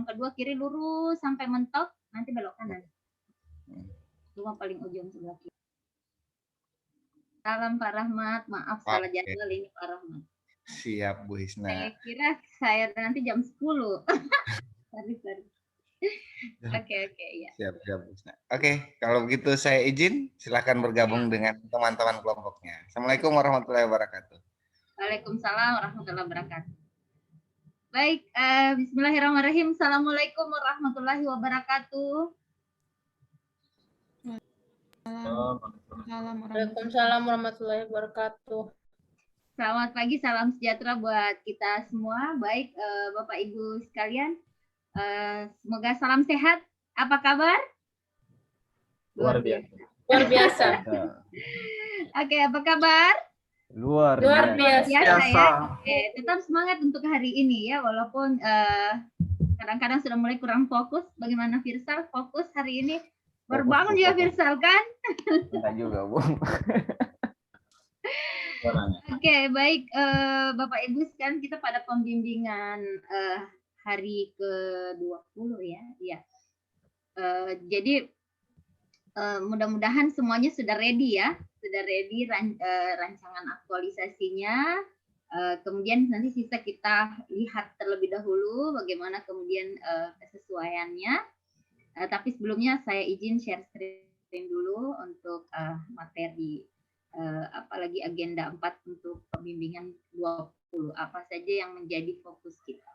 kedua kiri lurus sampai mentok, nanti belok kanan. Cuma paling ujung sebelah kiri. Salam Pak Rahmat, maaf salah jadwal ini Pak Rahmat. Siap Bu Hisna. Saya kira saya nanti jam 10. Sorry. Oke, ya. Siap Bu Hisna. Oke, kalau begitu saya izin, silakan bergabung dengan teman-teman kelompoknya. Assalamualaikum warahmatullahi wabarakatuh. Waalaikumsalam warahmatullahi wabarakatuh. Baik, bismillahirrahmanirrahim. Assalamualaikum warahmatullahi wabarakatuh. Waalaikumsalam warahmatullahi wabarakatuh. Selamat pagi, salam sejahtera buat kita semua. Baik, Bapak Ibu sekalian, semoga salam sehat. Apa kabar? Luar biasa. Oke, apa kabar? Luar biasa ya. Oke, tetap semangat untuk hari ini ya, walaupun kadang-kadang sudah mulai kurang fokus. Bagaimana Firsal? Fokus hari ini? Berbangun ya Firsal kan? Enggak juga, Bu. Oke, baik Bapak Ibu sekarang kita pada pembimbingan hari ke-20 ya. Iya. Jadi mudah-mudahan semuanya sudah ready ya. Sudah ready rancangan aktualisasinya. Kemudian nanti sisa kita lihat terlebih dahulu bagaimana kemudian kesesuaiannya. Tapi sebelumnya saya izin share screen dulu untuk materi apalagi agenda 4 untuk pembimbingan 20. Apa saja yang menjadi fokus kita.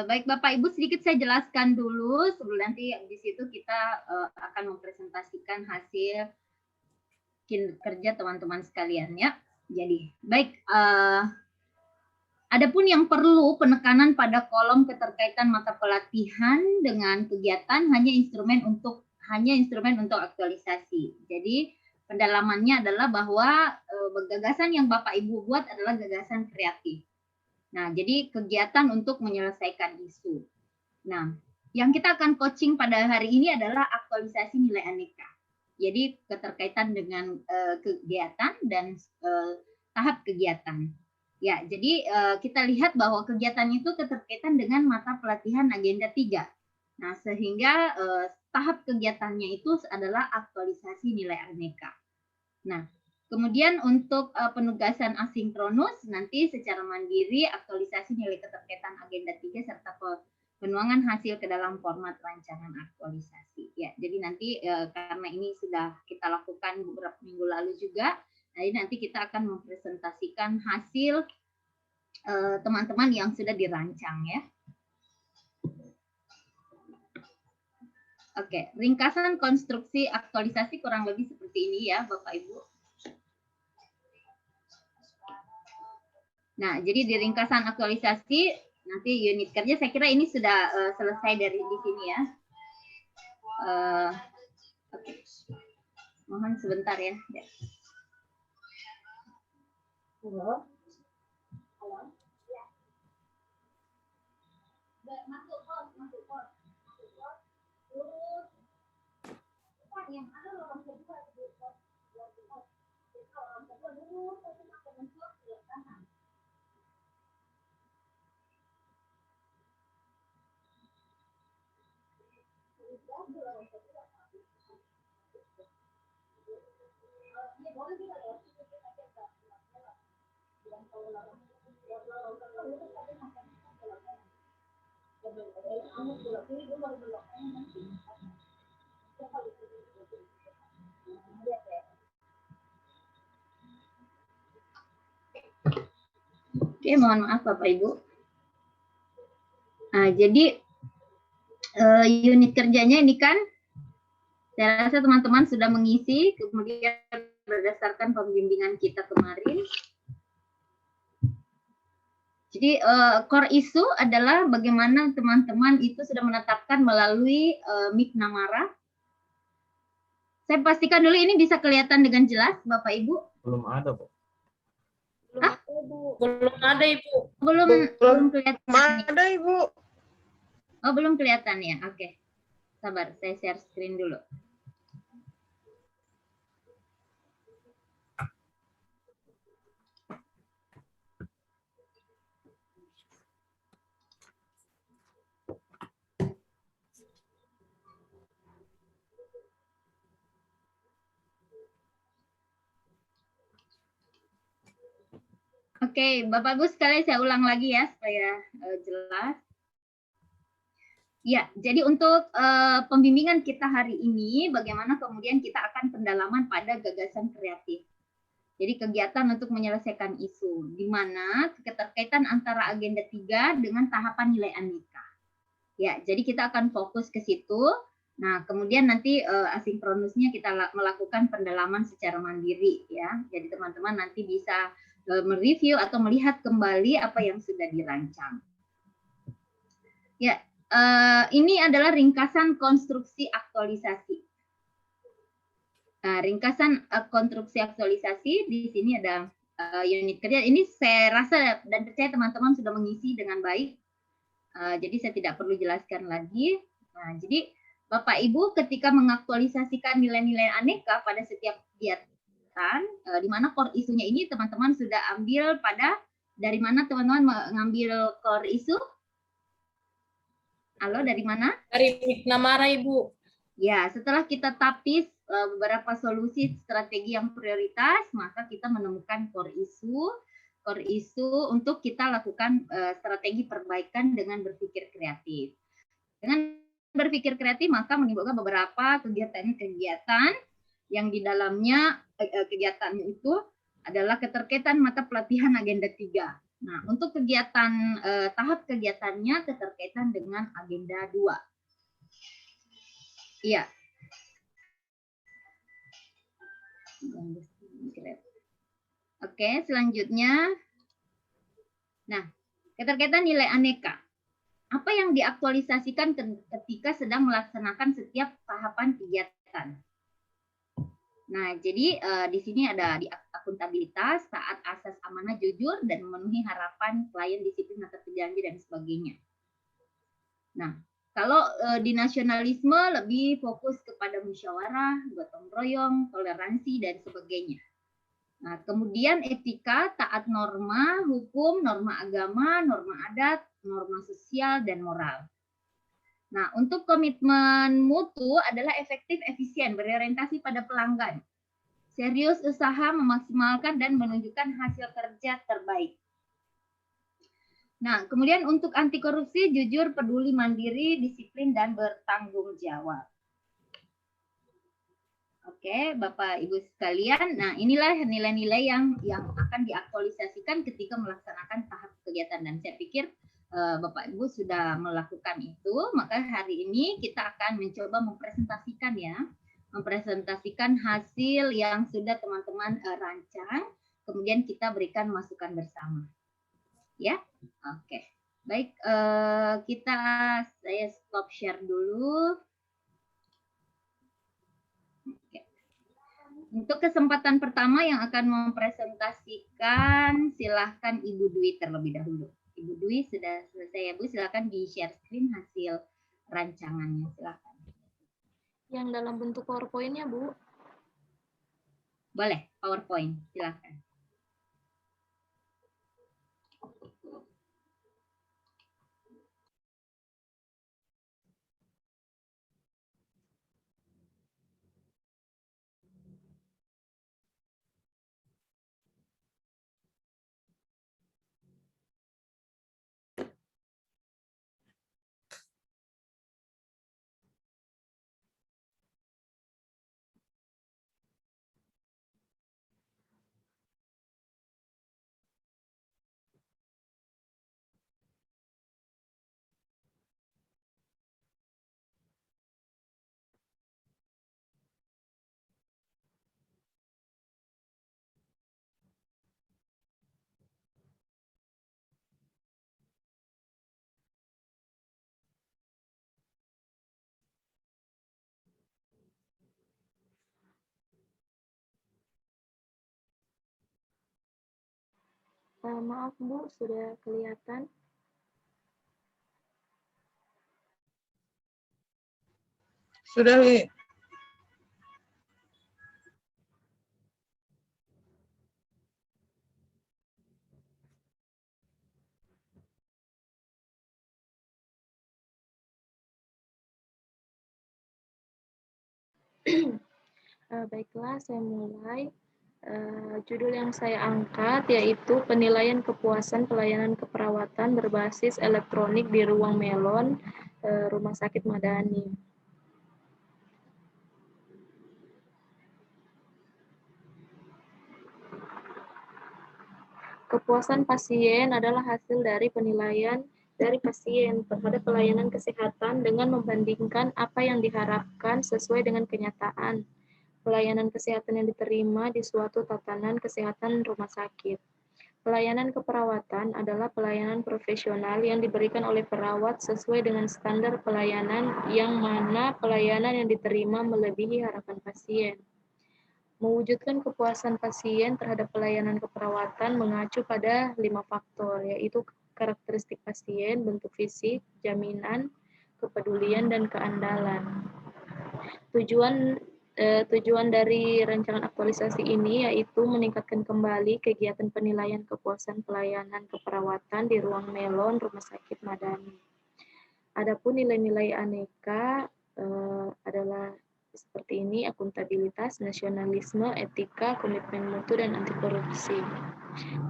Baik Bapak Ibu, sedikit saya jelaskan dulu sebelum nanti di situ kita akan mempresentasikan hasil kinerja teman-teman sekalian ya. Jadi baik, adapun yang perlu penekanan pada kolom keterkaitan mata pelatihan dengan kegiatan hanya instrumen untuk aktualisasi. Jadi pendalamannya adalah bahwa gagasan yang Bapak Ibu buat adalah gagasan kreatif. Nah, jadi kegiatan untuk menyelesaikan isu. Nah, yang kita akan coaching pada hari ini adalah aktualisasi nilai aneka. Jadi keterkaitan dengan kegiatan dan tahap kegiatan. Ya, jadi kita lihat bahwa kegiatan itu keterkaitan dengan mata pelatihan agenda 3. Nah, sehingga tahap kegiatannya itu adalah aktualisasi nilai aneka. Nah, kemudian untuk penugasan asinkronus nanti secara mandiri aktualisasi nilai keterkaitan agenda 3 serta penuangan hasil ke dalam format rancangan aktualisasi. Ya, jadi nanti karena ini sudah kita lakukan beberapa minggu lalu juga, jadi nanti kita akan mempresentasikan hasil teman-teman yang sudah dirancang ya. Oke, ringkasan konstruksi aktualisasi kurang lebih seperti ini ya Bapak Ibu. Nah, jadi di ringkasan aktualisasi nanti unit kerja saya kira ini sudah selesai dari di sini ya. Oke. Mohon sebentar ya. Halo. Halo. Ya. Masuk pos. Lurus. Yang ada lorong kedua di pos. Lorong kedua lurus tapi masuk mentok ke kanan. Oke, mohon maaf Bapak Ibu. Nah, jadi unit kerjanya ini kan Saya rasa teman-teman sudah mengisi, kemudian berdasarkan pembimbingan kita kemarin. Jadi core issue adalah bagaimana teman-teman itu sudah menetapkan melalui MIK Namara. Saya pastikan dulu ini bisa kelihatan dengan jelas, Bapak Ibu. Belum ada, Bu. Hah? Belum ada, Ibu. Belum kelihatan. Ada, Ibu. Oh, belum kelihatan ya. Oke. Sabar, saya share screen dulu. Oke, Bapak Ibu sekalian saya ulang lagi ya supaya jelas. Ya, jadi untuk pembimbingan kita hari ini, bagaimana kemudian kita akan pendalaman pada gagasan kreatif. Jadi kegiatan untuk menyelesaikan isu, di mana keterkaitan antara agenda 3 dengan tahapan nilai aneka. Ya, jadi kita akan fokus ke situ. Nah, kemudian nanti asinkronusnya kita melakukan pendalaman secara mandiri ya. Jadi teman-teman nanti bisa mereview atau melihat kembali apa yang sudah dirancang. Ya, ini adalah ringkasan konstruksi aktualisasi. Nah, ringkasan konstruksi aktualisasi di sini ada unit kerja. Ini saya rasa dan percaya teman-teman sudah mengisi dengan baik. Jadi saya tidak perlu jelaskan lagi. Nah, jadi Bapak Ibu ketika mengaktualisasikan nilai-nilai aneka pada setiap kegiatan, di mana core isunya ini teman-teman sudah ambil pada dari mana teman-teman mengambil core isu? Halo, dari mana? Dari MIK Namara, Ibu. Ya, setelah kita tapis beberapa solusi strategi yang prioritas, maka kita menemukan core isu untuk kita lakukan strategi perbaikan dengan berpikir kreatif. Dengan berpikir kreatif maka menimbulkan beberapa kegiatan-kegiatan yang di dalamnya kegiatan itu adalah keterkaitan mata pelatihan agenda 3. Nah, untuk kegiatan tahap kegiatannya keterkaitan dengan agenda 2. Iya. Oke, selanjutnya. Nah, keterkaitan nilai aneka. Apa yang diaktualisasikan ketika sedang melaksanakan setiap tahapan kegiatan? Nah, jadi di sini ada di akuntabilitas, taat asas amanah jujur, dan memenuhi harapan klien, disiplin atau janji, dan sebagainya. Nah, kalau di nasionalisme lebih fokus kepada musyawarah, gotong royong, toleransi, dan sebagainya. Nah, kemudian etika, taat norma, hukum, norma agama, norma adat, norma sosial, dan moral. Nah, untuk komitmen mutu adalah efektif, efisien, berorientasi pada pelanggan. Serius usaha memaksimalkan dan menunjukkan hasil kerja terbaik. Nah, kemudian untuk anti korupsi, jujur, peduli, mandiri, disiplin, dan bertanggung jawab. Oke, Bapak Ibu sekalian. Nah, inilah nilai-nilai yang akan diaktualisasikan ketika melaksanakan tahap kegiatan. Dan saya pikir Bapak Ibu sudah melakukan itu. Maka hari ini kita akan mencoba mempresentasikan ya, mempresentasikan hasil yang sudah teman-teman rancang. Kemudian kita berikan masukan bersama. Ya, oke. Baik, saya stop share dulu. Untuk kesempatan pertama yang akan mempresentasikan, silahkan Ibu Dwi terlebih dahulu. Ibu Dwi sudah selesai ya Bu, silahkan di share screen hasil rancangannya, silahkan. Yang dalam bentuk PowerPoint-nya Bu? Boleh, PowerPoint, silahkan. Maaf Bu, sudah kelihatan. Sudah, Wi. Baiklah, saya mulai. Judul yang saya angkat yaitu penilaian kepuasan pelayanan keperawatan berbasis elektronik di ruang Melon, Rumah Sakit Madani. Kepuasan pasien adalah hasil dari penilaian dari pasien terhadap pelayanan kesehatan dengan membandingkan apa yang diharapkan sesuai dengan kenyataan pelayanan kesehatan yang diterima di suatu tatanan kesehatan rumah sakit. Pelayanan keperawatan adalah pelayanan profesional yang diberikan oleh perawat sesuai dengan standar pelayanan yang mana pelayanan yang diterima melebihi harapan pasien. Mewujudkan kepuasan pasien terhadap pelayanan keperawatan mengacu pada 5 faktor, yaitu karakteristik pasien, bentuk fisik, jaminan, kepedulian, dan keandalan. Tujuan dari rancangan aktualisasi ini yaitu meningkatkan kembali kegiatan penilaian kepuasan pelayanan keperawatan di ruang Melon Rumah Sakit Madani. Adapun nilai-nilai aneka adalah seperti ini: akuntabilitas, nasionalisme, etika, komitmen mutu, dan anti korupsi.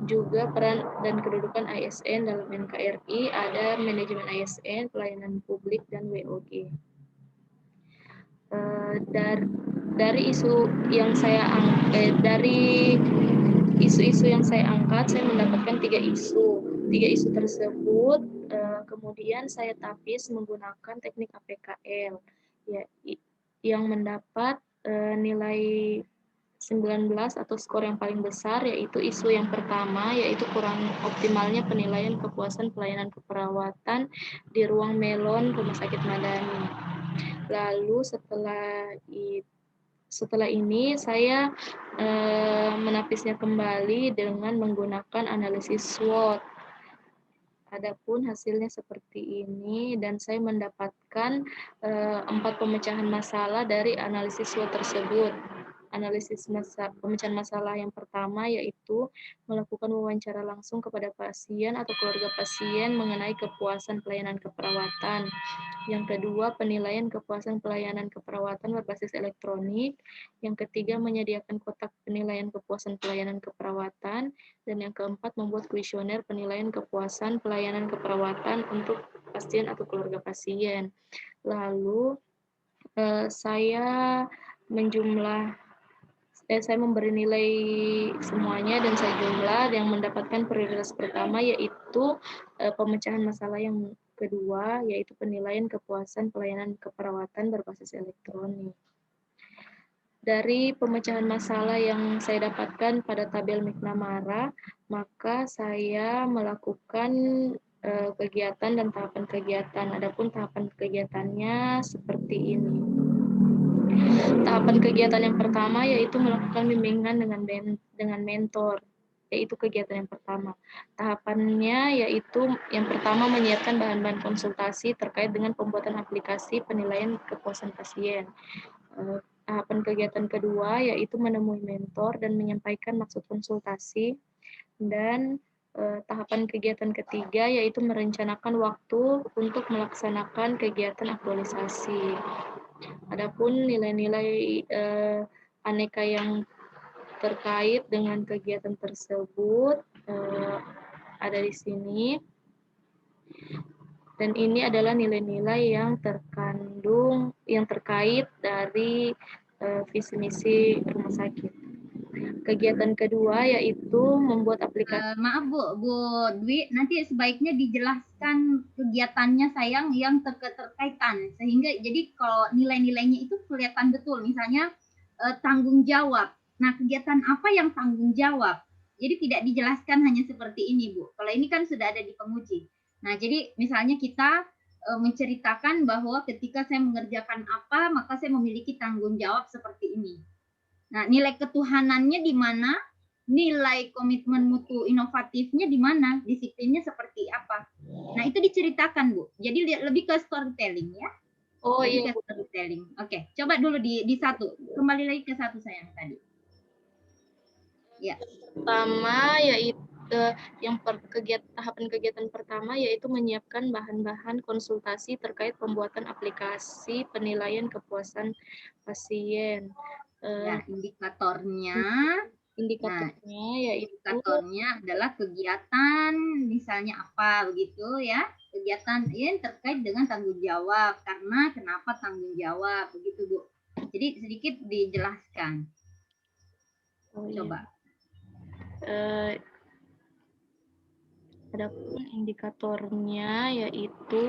Juga peran dan kedudukan ASN dalam NKRI, ada manajemen ASN, pelayanan publik, dan WOG. Dari isu-isu yang saya angkat, saya mendapatkan 3 isu. 3 isu tersebut kemudian saya tapis menggunakan teknik APKL, yang mendapat nilai 19 atau skor yang paling besar, yaitu isu yang pertama, yaitu kurang optimalnya penilaian kepuasan pelayanan keperawatan di ruang Melon Rumah Sakit Madani. Lalu setelah ini saya menapisnya kembali dengan menggunakan analisis SWOT. Adapun hasilnya seperti ini, dan saya mendapatkan 4 pemecahan masalah dari analisis SWOT tersebut. Pemecahan masalah yang pertama yaitu melakukan wawancara langsung kepada pasien atau keluarga pasien mengenai kepuasan pelayanan keperawatan. Yang kedua, penilaian kepuasan pelayanan keperawatan berbasis elektronik. Yang ketiga, menyediakan kotak penilaian kepuasan pelayanan keperawatan. Dan yang keempat, membuat kuesioner penilaian kepuasan pelayanan keperawatan untuk pasien atau keluarga pasien. Lalu saya memberi nilai semuanya dan saya jumlah. Yang mendapatkan prioritas pertama yaitu pemecahan masalah yang kedua, yaitu penilaian kepuasan pelayanan keperawatan berbasis elektronik. Dari pemecahan masalah yang saya dapatkan pada tabel McNamara, maka saya melakukan kegiatan dan tahapan kegiatan. Adapun tahapan kegiatannya seperti ini. Tahapan kegiatan yang pertama yaitu melakukan bimbingan dengan mentor, yaitu kegiatan yang pertama. Tahapannya yaitu yang pertama, menyiapkan bahan-bahan konsultasi terkait dengan pembuatan aplikasi penilaian kepuasan pasien. Tahapan kegiatan kedua yaitu menemui mentor dan menyampaikan maksud konsultasi. Dan tahapan kegiatan ketiga yaitu merencanakan waktu untuk melaksanakan kegiatan aktualisasi. Adapun nilai-nilai aneka yang terkait dengan kegiatan tersebut ada di sini. Dan ini adalah nilai-nilai yang terkait dari visi misi rumah sakit. Kegiatan kedua yaitu membuat aplikasi. Maaf Bu Dwi, nanti sebaiknya dijelaskan kegiatannya sayang yang terkaitan, sehingga jadi kalau nilai-nilainya itu kelihatan betul. Misalnya tanggung jawab. Nah, kegiatan apa yang tanggung jawab? Jadi tidak dijelaskan hanya seperti ini Bu. Kalau ini kan sudah ada di penguji. Nah, jadi misalnya kita menceritakan bahwa ketika saya mengerjakan apa, maka saya memiliki tanggung jawab seperti ini. Nah, nilai ketuhanannya di mana? nilai komitmen mutu inovatifnya di mana, disiplinnya seperti apa. Nah, itu diceritakan, Bu. Jadi lebih ke storytelling ya. Oh Lebih iya, ke storytelling. Oke, coba dulu di satu. Kembali lagi ke satu sayang tadi. Ya. pertama yaitu tahapan kegiatan pertama yaitu menyiapkan bahan-bahan konsultasi terkait pembuatan aplikasi penilaian kepuasan pasien. Ya, indikatornya. Indikatornya yaitu Indikatornya adalah kegiatan, misalnya apa begitu ya, kegiatan ini terkait dengan tanggung jawab. Karena kenapa tanggung jawab begitu, Bu? Jadi sedikit dijelaskan. Coba. Adapun indikatornya yaitu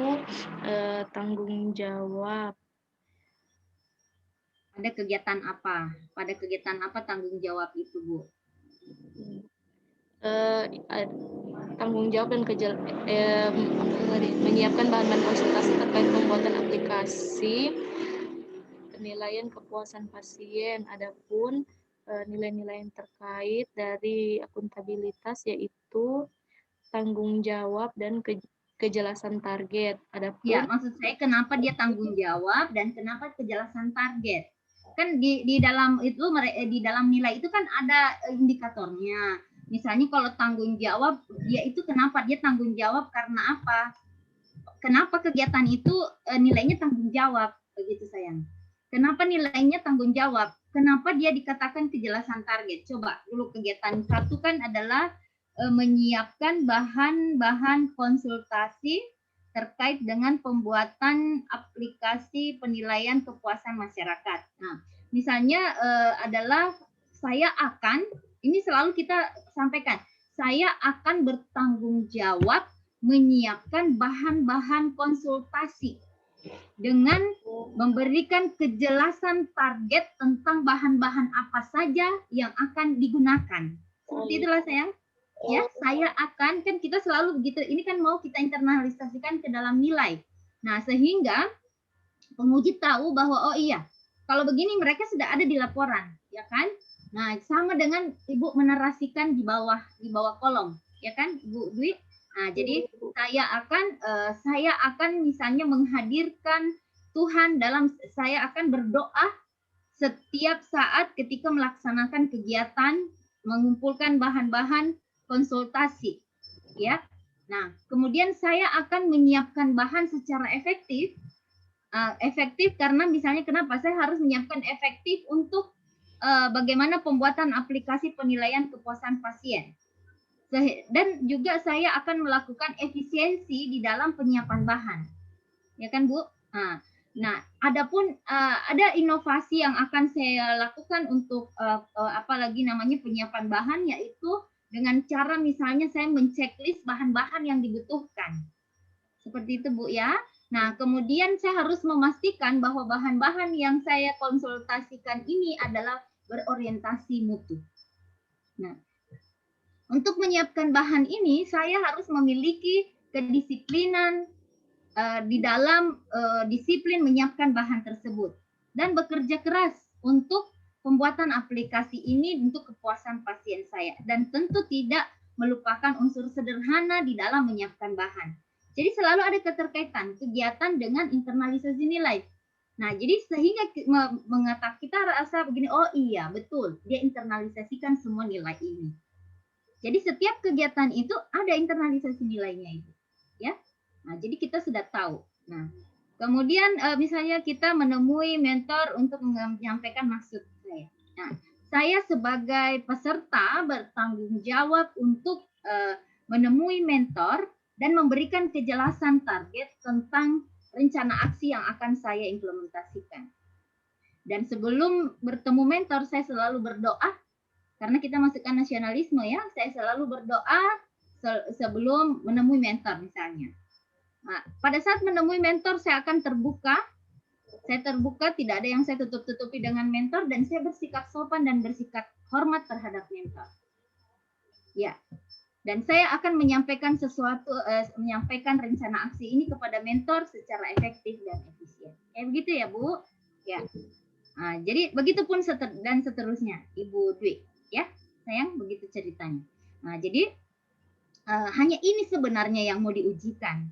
tanggung jawab. Ada kegiatan apa? Pada kegiatan apa tanggung jawab itu, Bu? Tanggung jawab dan menyiapkan bahan-bahan konsultasi terkait pembuatan aplikasi penilaian kepuasan pasien. Adapun nilai-nilai yang terkait dari akuntabilitas yaitu tanggung jawab dan kejelasan target. Adapun Ya, maksud saya kenapa dia tanggung jawab dan kenapa kejelasan target? Kan di dalam itu di dalam nilai itu kan ada indikatornya. Misalnya kalau tanggung jawab, dia itu kenapa dia tanggung jawab karena apa? Kenapa kegiatan itu nilainya tanggung jawab? Begitu sayang. Kenapa nilainya tanggung jawab? Kenapa dia dikatakan kejelasan target? Coba dulu kegiatan satu kan adalah menyiapkan bahan-bahan konsultasi terkait dengan pembuatan aplikasi penilaian kepuasan masyarakat. Nah, misalnya adalah saya akan, ini selalu kita sampaikan, saya akan bertanggung jawab menyiapkan bahan-bahan konsultasi dengan memberikan kejelasan target tentang bahan-bahan apa saja yang akan digunakan. Seperti itulah sayang. Ya, saya akan, kan kita selalu begitu, ini kan mau kita internalisasikan ke dalam nilai. Nah, sehingga penguji tahu bahwa oh iya, kalau begini mereka sudah ada di laporan, ya kan? Nah, sama dengan Ibu menarasikan di bawah kolom, ya kan, Ibu Dwi? Nah, jadi saya akan misalnya menghadirkan Tuhan dalam, saya akan berdoa setiap saat ketika melaksanakan kegiatan mengumpulkan bahan-bahan konsultasi, ya. Nah, kemudian saya akan menyiapkan bahan secara efektif, karena misalnya kenapa saya harus menyiapkan efektif untuk bagaimana pembuatan aplikasi penilaian kepuasan pasien, dan juga saya akan melakukan efisiensi di dalam penyiapan bahan, ya kan Bu? Nah, adapun ada inovasi yang akan saya lakukan untuk apalagi namanya penyiapan bahan, yaitu dengan cara misalnya saya menceklis bahan-bahan yang dibutuhkan. Seperti itu Bu ya. Nah, kemudian saya harus memastikan bahwa bahan-bahan yang saya konsultasikan ini adalah berorientasi mutu. Nah, untuk menyiapkan bahan ini saya harus memiliki kedisiplinan di dalam disiplin menyiapkan bahan tersebut dan bekerja keras untuk pembuatan aplikasi ini untuk kepuasan pasien saya, dan tentu tidak melupakan unsur sederhana di dalam menyiapkan bahan. Jadi selalu ada keterkaitan kegiatan dengan internalisasi nilai. Nah, jadi sehingga kita rasa begini, oh iya betul, dia internalisasikan semua nilai ini. Jadi setiap kegiatan itu ada internalisasi nilainya itu, ya. Nah, jadi kita sudah tahu. Nah, kemudian misalnya kita menemui mentor untuk menyampaikan maksud saya. Nah, saya sebagai peserta bertanggung jawab untuk menemui mentor dan memberikan kejelasan target tentang rencana aksi yang akan saya implementasikan. Dan sebelum bertemu mentor, saya selalu berdoa, karena kita masukkan nasionalisme ya, saya selalu berdoa sebelum menemui mentor misalnya. Nah, pada saat menemui mentor saya akan terbuka. Saya terbuka, tidak ada yang saya tutup-tutupi dengan mentor, dan saya bersikap sopan dan bersikap hormat terhadap mentor. Ya. Dan saya akan menyampaikan menyampaikan rencana aksi ini kepada mentor secara efektif dan efisien. Begitu ya, Bu? Ya. Nah, jadi begitupun dan seterusnya, Ibu Dwi, ya. sayang, begitu ceritanya. Nah, jadi hanya ini sebenarnya yang mau diujikan.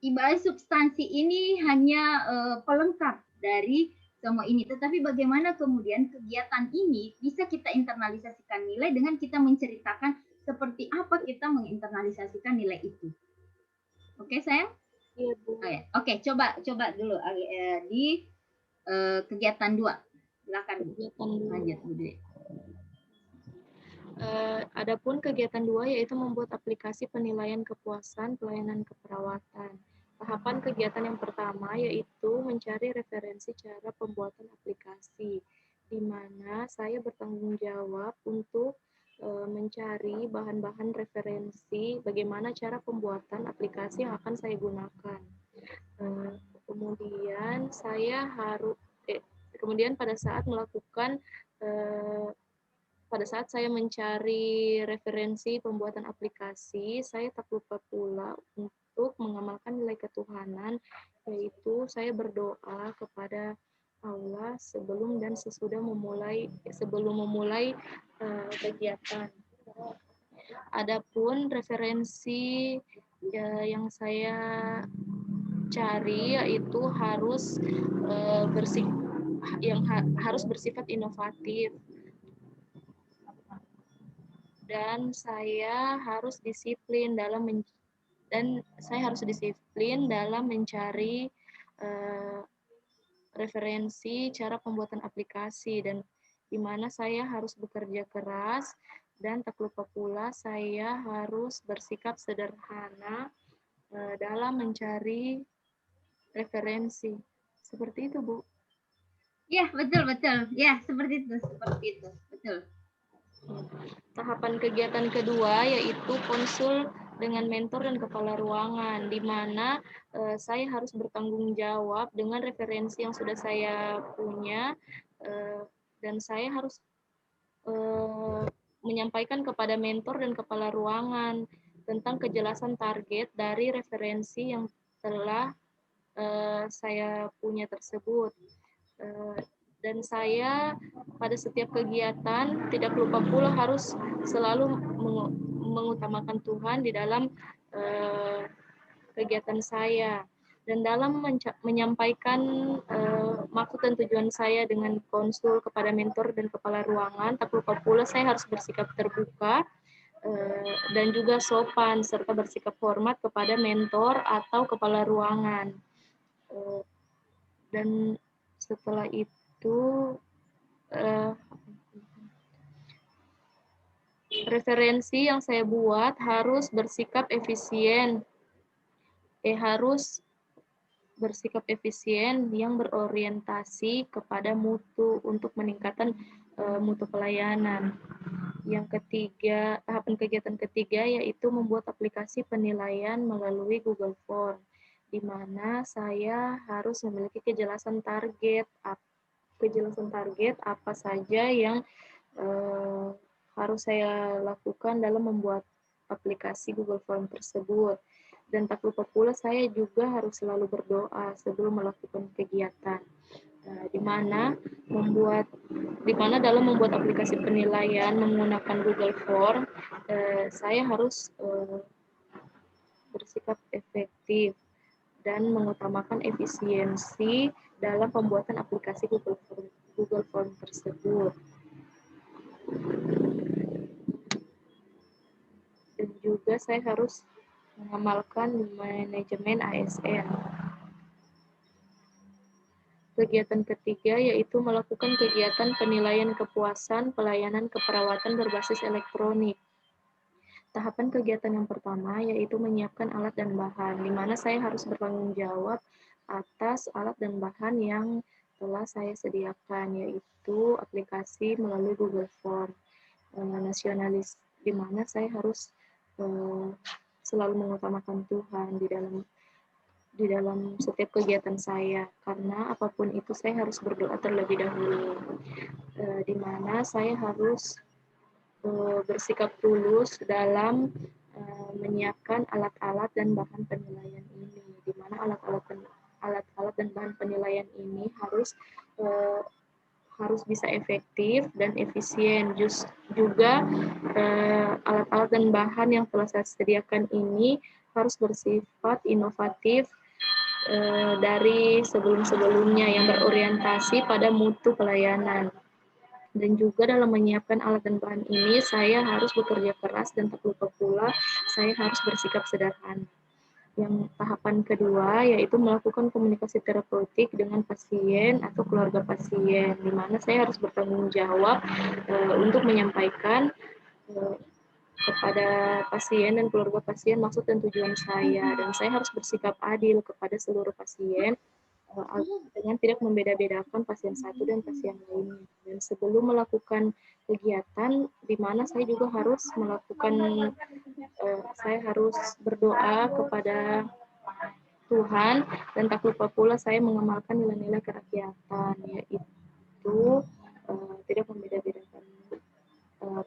Ibarat substansi ini hanya pelengkap dari semua ini. Tetapi bagaimana kemudian kegiatan ini bisa kita internalisasikan nilai dengan kita menceritakan seperti apa kita menginternalisasikan nilai itu. Oke, sayang? Iya, Bu. Oke, coba dulu di kegiatan 2. Silakan, Bu. Kegiatan 2. Lanjut, Bu Dwi. Adapun kegiatan 2 yaitu membuat aplikasi penilaian kepuasan pelayanan keperawatan. Tahapan kegiatan yang pertama yaitu mencari referensi cara pembuatan aplikasi, di mana saya bertanggung jawab untuk mencari bahan-bahan referensi bagaimana cara pembuatan aplikasi yang akan saya gunakan. Kemudian pada saat melakukan pada saat saya mencari referensi pembuatan aplikasi, saya tak lupa pula untuk mengamalkan nilai ketuhanan, yaitu saya berdoa kepada Allah sebelum dan sesudah memulai kegiatan. Adapun referensi yang saya cari yaitu harus harus bersifat inovatif. Dan saya harus disiplin dalam mencari referensi cara pembuatan aplikasi, dan di mana saya harus bekerja keras, dan tak lupa pula saya harus bersikap sederhana dalam mencari referensi. Seperti itu, Bu. Ya, betul. Ya, seperti itu. Betul. Tahapan kegiatan kedua yaitu konsul dengan mentor dan kepala ruangan, di mana saya harus bertanggung jawab dengan referensi yang sudah saya punya, dan saya harus menyampaikan kepada mentor dan kepala ruangan tentang kejelasan target dari referensi yang telah saya punya tersebut. Dan saya pada setiap kegiatan tidak lupa pula harus selalu mengutamakan Tuhan di dalam kegiatan saya, dan dalam menyampaikan maksud dan tujuan saya dengan konsul kepada mentor dan kepala ruangan, tak lupa pula saya harus bersikap terbuka dan juga sopan serta bersikap hormat kepada mentor atau kepala ruangan. Dan setelah itu referensi yang saya buat harus bersikap efisien yang berorientasi kepada mutu untuk meningkatkan mutu pelayanan. Yang ketiga, tahapan kegiatan ketiga yaitu membuat aplikasi penilaian melalui Google Form, di mana saya harus memiliki kejelasan target apa saja yang harus saya lakukan dalam membuat aplikasi Google Form tersebut. Dan tak lupa pula saya juga harus selalu berdoa sebelum melakukan kegiatan. Di mana dalam membuat aplikasi penilaian menggunakan Google Form, saya harus bersikap efektif dan mengutamakan efisiensi dalam pembuatan aplikasi Google Form tersebut. Dan juga saya harus mengamalkan manajemen ASN. Kegiatan ketiga yaitu melakukan kegiatan penilaian kepuasan pelayanan keperawatan berbasis elektronik. Tahapan kegiatan yang pertama yaitu menyiapkan alat dan bahan, di mana saya harus bertanggung jawab atas alat dan bahan yang telah saya sediakan, yaitu aplikasi melalui Google Form nasionalis, di mana saya harus selalu mengutamakan Tuhan di dalam setiap kegiatan saya, karena apapun itu saya harus berdoa terlebih dahulu, di mana saya harus bersikap tulus dalam menyiapkan alat-alat dan bahan penilaian ini, di mana alat-alat dan bahan penilaian ini harus bisa efektif dan efisien. Juga alat-alat dan bahan yang telah saya sediakan ini harus bersifat inovatif dari sebelum-sebelumnya yang berorientasi pada mutu pelayanan. Dan juga dalam menyiapkan alat dan bahan ini, saya harus bekerja keras dan tak lupa pula saya harus bersikap sederhana. Yang tahapan kedua yaitu melakukan komunikasi terapeutik dengan pasien atau keluarga pasien, di mana saya harus bertanggung jawab untuk menyampaikan kepada pasien dan keluarga pasien maksud dan tujuan saya, dan saya harus bersikap adil kepada seluruh pasien dengan tidak membeda-bedakan pasien satu dan pasien lainnya. Dan sebelum melakukan kegiatan, di mana saya juga harus melakukan, saya harus berdoa kepada Tuhan, dan tak lupa pula saya mengamalkan nilai-nilai kerakyatan, yaitu tidak membeda-bedakan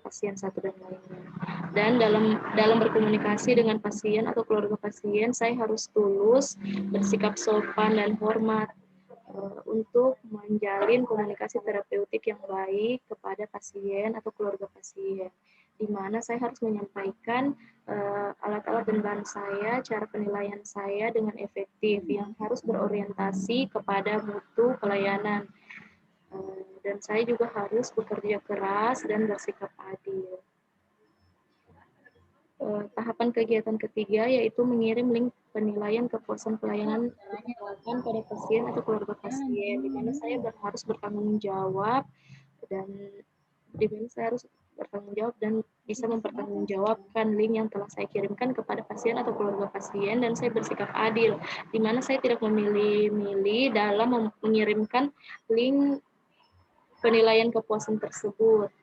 pasien satu dan lainnya. Dan dalam berkomunikasi dengan pasien atau keluarga pasien, saya harus tulus, bersikap sopan dan hormat untuk menjalin komunikasi terapeutik yang baik kepada pasien atau keluarga pasien, di mana saya harus menyampaikan alat-alat dan bahan saya, cara penilaian saya dengan efektif yang harus berorientasi kepada mutu pelayanan. Dan saya juga harus bekerja keras dan bersikap adil. Tahapan kegiatan ketiga yaitu mengirim link penilaian kepuasan pelayanan pada pasien atau keluarga pasien, di mana saya harus bertanggung jawab dan bisa mempertanggungjawabkan link yang telah saya kirimkan kepada pasien atau keluarga pasien, dan saya bersikap adil, di mana saya tidak memilih-milih dalam mengirimkan link penilaian kepuasan tersebut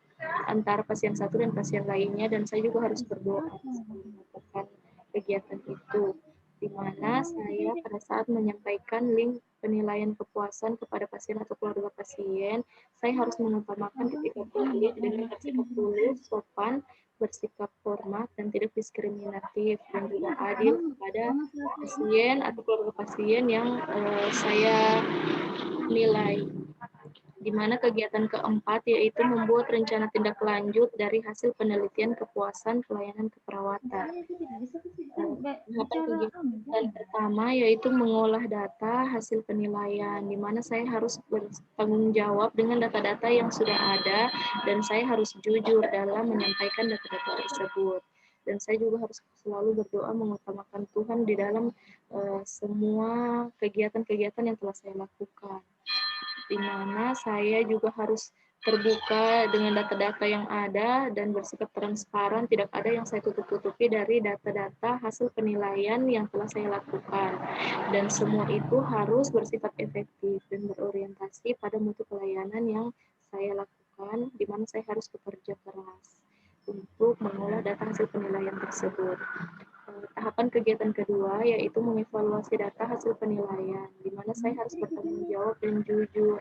antara pasien satu dan pasien lainnya, dan saya juga harus berdoa melakukan kegiatan itu, di mana saya pada saat menyampaikan link penilaian kepuasan kepada pasien atau keluarga pasien, saya harus mengutamakan ketika publik dengan bersikap tulus, sopan, bersikap hormat, dan tidak diskriminatif, dan juga adil kepada pasien atau keluarga pasien yang saya nilai. Di mana kegiatan keempat yaitu membuat rencana tindak lanjut dari hasil penelitian kepuasan pelayanan keperawatan. Kegiatan pertama yaitu mengolah data hasil penilaian, di mana saya harus bertanggung jawab dengan data-data yang sudah ada, dan saya harus jujur dalam menyampaikan data-data tersebut. Dan saya juga harus selalu berdoa mengutamakan Tuhan di dalam semua kegiatan-kegiatan yang telah saya lakukan, di mana saya juga harus terbuka dengan data-data yang ada dan bersikap transparan, tidak ada yang saya tutup-tutupi dari data-data hasil penilaian yang telah saya lakukan. Dan semua itu harus bersifat efektif dan berorientasi pada mutu pelayanan yang saya lakukan, di mana saya harus bekerja keras untuk mengolah data hasil penilaian tersebut. Tahapan kegiatan kedua yaitu mengevaluasi data hasil penilaian, di mana saya harus bertanggung jawab dan jujur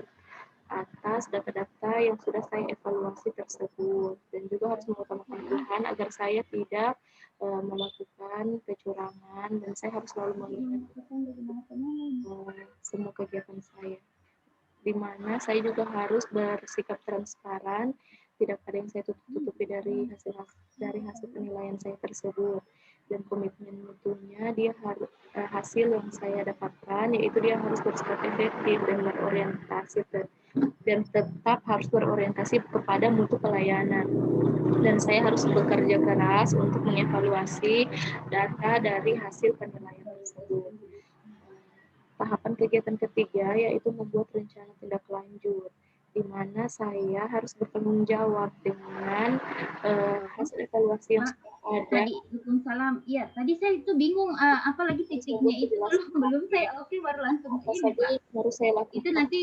atas data-data yang sudah saya evaluasi tersebut, dan juga harus mengutamakan Tuhan agar saya tidak melakukan kecurangan, dan saya harus selalu melihat semua kegiatan saya, di mana saya juga harus bersikap transparan, tidak ada yang saya tutup-tutupi dari hasil penilaian saya tersebut. Dan komitmen mutunya dia harus hasil yang saya dapatkan yaitu dia harus bersikap efektif dan berorientasi dan tetap harus berorientasi kepada mutu pelayanan, dan saya harus bekerja keras untuk mengevaluasi data dari hasil penilaian tersebut. Tahapan kegiatan ketiga yaitu membuat rencana tindak lanjut, di mana saya harus bertanggung jawab dengan hasil evaluasi yang sudah ada. Waalaikumsalam. Iya, tadi saya itu bingung apalagi titiknya itu belum saya baru langsung ini, Pak. Baru saya lakukan. Itu nanti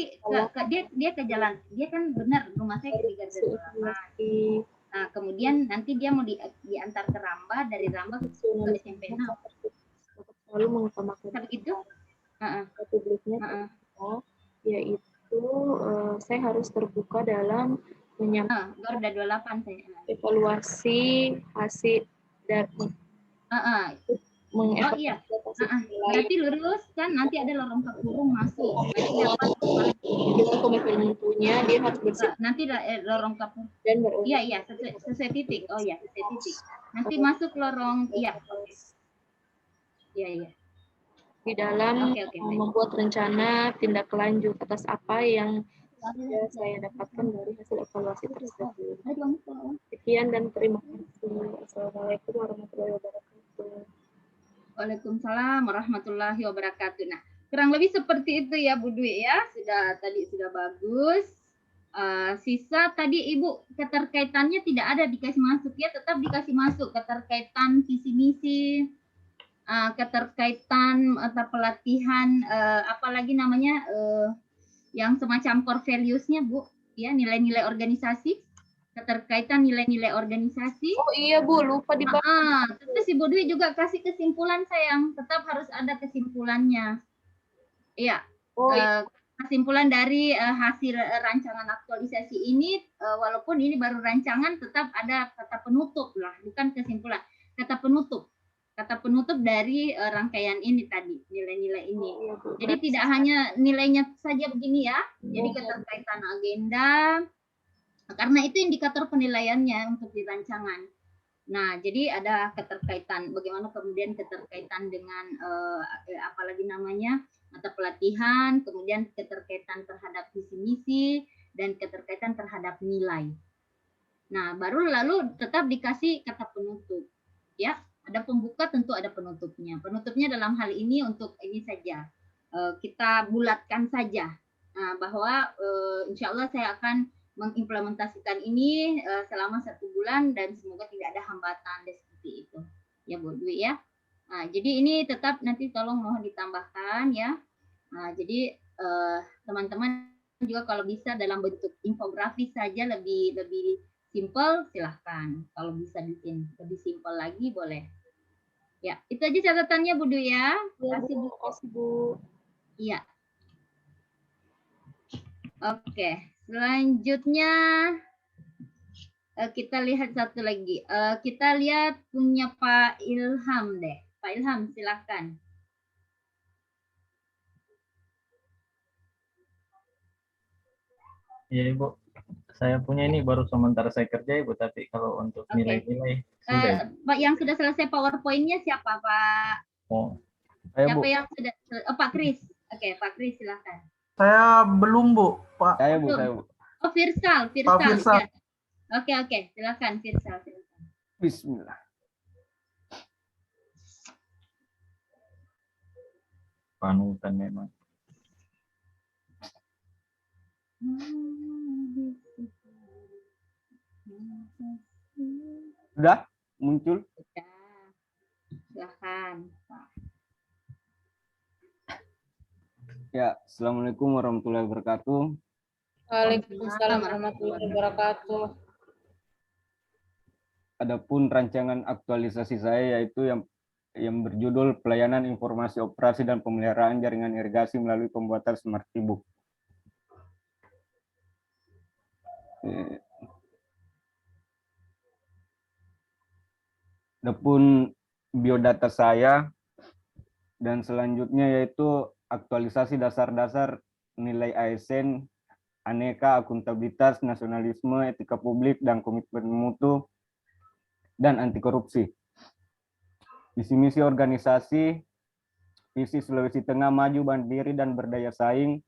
dia ke jalan. Dia kan benar rumah saya ke Tiga. Nah, kemudian nanti dia mau diantar ke Ramba, dari Ramba ke SMP 6. Lalu mengutamakan begitu? Publiknya yaitu saya harus terbuka dalam menyampaikan Garda 28 saya. Evaluasi hasil dari Oh iya. Berarti lurus kan nanti ada lorong kurung masuk. Berarti dapat dengan komitmen mutunya dia harus bersih nanti lorong kapur. dan berurus. Iya sesuai titik. Oh iya sesuai titik. Nanti masuk lorong iya. Iya. Di dalam Oke. membuat rencana tindak lanjut atas apa yang saya dapatkan dari hasil evaluasi tersebut. Sekian dan terima kasih. Assalamualaikum warahmatullahi wabarakatuh. Waalaikumsalam warahmatullahi wabarakatuh. Nah, kurang lebih seperti itu ya Bu Dwi ya. Sudah bagus. Sisa tadi Ibu keterkaitannya tidak ada dikasih masuk ya, tetap dikasih masuk keterkaitan visi misi, keterkaitan atau pelatihan apalagi namanya yang semacam core values-nya Bu, ya nilai-nilai organisasi, keterkaitan nilai-nilai organisasi. Oh iya Bu, lupa dibahas. Terus Ibu Dwi juga kasih kesimpulan sayang, tetap harus ada kesimpulannya. Iya. Kesimpulan dari hasil rancangan aktualisasi ini, walaupun ini baru rancangan, tetap ada kata penutup lah, bukan kesimpulan, kata penutup dari rangkaian ini tadi, nilai-nilai ini. Jadi tidak hanya nilainya saja begini ya, jadi keterkaitan agenda, karena itu indikator penilaiannya untuk di rancangan. Nah, jadi ada keterkaitan, bagaimana kemudian keterkaitan dengan apalagi namanya mata pelatihan, kemudian keterkaitan terhadap visi misi, dan keterkaitan terhadap nilai. Nah, baru lalu tetap dikasih kata penutup, ya. Ada pembuka, tentu ada penutupnya. Penutupnya dalam hal ini untuk ini saja, kita bulatkan saja bahwa insya Allah saya akan mengimplementasikan ini selama 1 bulan dan semoga tidak ada hambatan dan seperti itu ya Bu Dwi ya. Nah, jadi ini tetap nanti tolong mohon ditambahkan ya. Nah, jadi teman-teman juga kalau bisa dalam bentuk infografis saja lebih simple silahkan. Kalau bisa bikin lebih simple lagi boleh. Ya, itu aja catatannya Bu Dwi ya. Terima kasih Bu. Iya. Oke, selanjutnya kita lihat satu lagi. Kita lihat punya Pak Ilham deh. Pak Ilham, silakan. Iya Ibu, saya punya ini baru sementara saya kerja Ibu, tapi kalau untuk nilai-nilai sudah. Pak yang sudah selesai PowerPoint-nya siapa Pak? Oh, siapa yang sudah? Pak Kris. Oke, Pak Kris silakan. Saya belum Bu, Pak. Saya Bu. Oh, Firsal. Pak Firsal. Ya. Oke, silakan Firsal. Bismillah. Panutan memang. Sudah muncul? Sudah. Silakan. Ya, Assalamualaikum warahmatullahi wabarakatuh. Waalaikumsalam warahmatullahi wabarakatuh. Adapun rancangan aktualisasi saya yaitu yang berjudul Pelayanan Informasi Operasi dan Pemeliharaan Jaringan Irigasi melalui Pembuatan Smart E-Book. Adapun biodata saya dan selanjutnya yaitu aktualisasi dasar-dasar nilai ASN, aneka, akuntabilitas, nasionalisme, etika publik, dan komitmen mutu, dan anti korupsi. Visi misi organisasi, visi Sulawesi Tengah maju, mandiri, dan berdaya saing.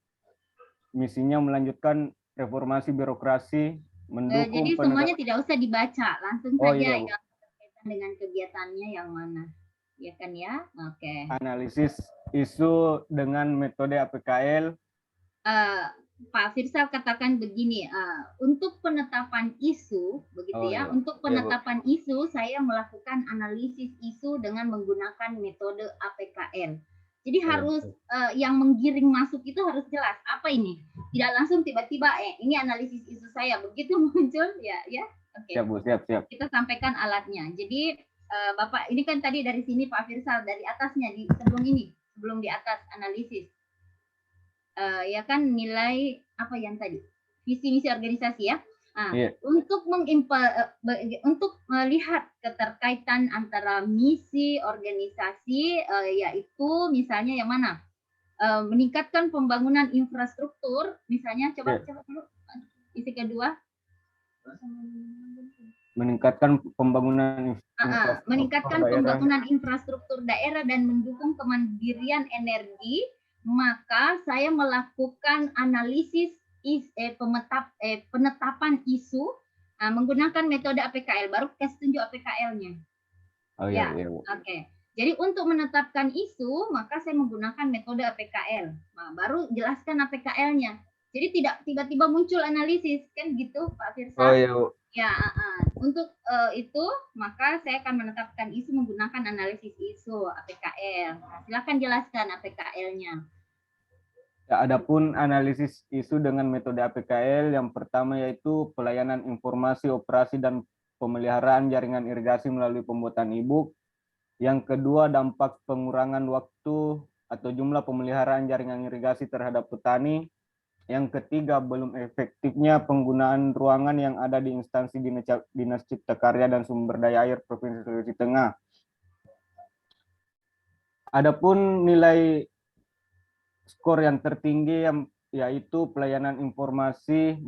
Misinya melanjutkan reformasi birokrasi, mendukung jadi semuanya tidak usah dibaca, langsung saja yang berkaitan dengan kegiatannya yang mana. Ya kan ya? Oke. Analisis isu dengan metode APKL. Pak Firsal katakan begini, untuk penetapan isu, begitu ya, untuk penetapan isu saya melakukan analisis isu dengan menggunakan metode APKL. Jadi harus yang menggiring masuk itu harus jelas apa ini, tidak langsung tiba-tiba ini analisis isu saya begitu muncul ya. Oke. Siap Bu, siap. Kita sampaikan alatnya. Jadi Bapak ini kan tadi dari sini Pak Firsal dari atasnya sebelum di atas analisis. Ya kan nilai apa yang tadi visi misi organisasi ya. Iya. Untuk melihat keterkaitan antara misi organisasi, yaitu misalnya yang mana? Meningkatkan pembangunan infrastruktur, misalnya coba dulu isi kedua. Meningkatkan pembangunan infrastruktur daerah dan mendukung kemandirian energi, maka saya melakukan analisis penetapan isu menggunakan metode APKL. Baru kasih tunjuk APKL-nya. Oh iya, iya, Bu. Oke. Jadi untuk menetapkan isu, maka saya menggunakan metode APKL. Nah, baru jelaskan APKL-nya. Jadi tidak tiba-tiba muncul analisis, kan gitu Pak Firsa? Oh iya, Bu. Ya, untuk itu maka saya akan menetapkan isu menggunakan analisis isu APKL. Nah, silakan jelaskan APKL-nya. Ya, adapun analisis isu dengan metode APKL, yang pertama yaitu pelayanan informasi, operasi, dan pemeliharaan jaringan irigasi melalui pembuatan e-book. Yang kedua, dampak pengurangan waktu atau jumlah pemeliharaan jaringan irigasi terhadap petani. Yang ketiga, belum efektifnya penggunaan ruangan yang ada di instansi Dinas Cipta Karya dan Sumber Daya Air Provinsi Sulawesi Tengah. Adapun nilai skor yang tertinggi yaitu pelayanan informasi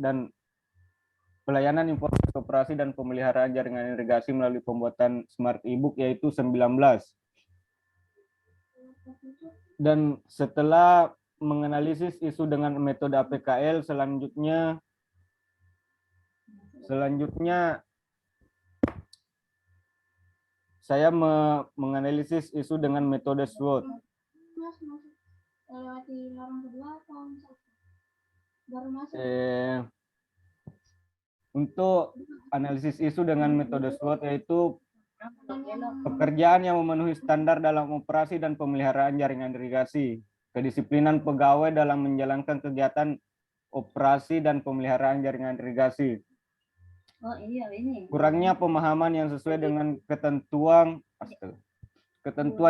operasi dan pemeliharaan jaringan irigasi melalui pembuatan smart e-book yaitu 19. Dan setelah menganalisis isu dengan metode APKL, selanjutnya saya menganalisis isu dengan metode SWOT. Untuk analisis isu dengan metode SWOT yaitu pekerjaan yang memenuhi standar dalam operasi dan pemeliharaan jaringan irigasi, kedisiplinan pegawai dalam menjalankan kegiatan operasi dan pemeliharaan jaringan irigasi, kurangnya pemahaman yang sesuai dengan ketentuan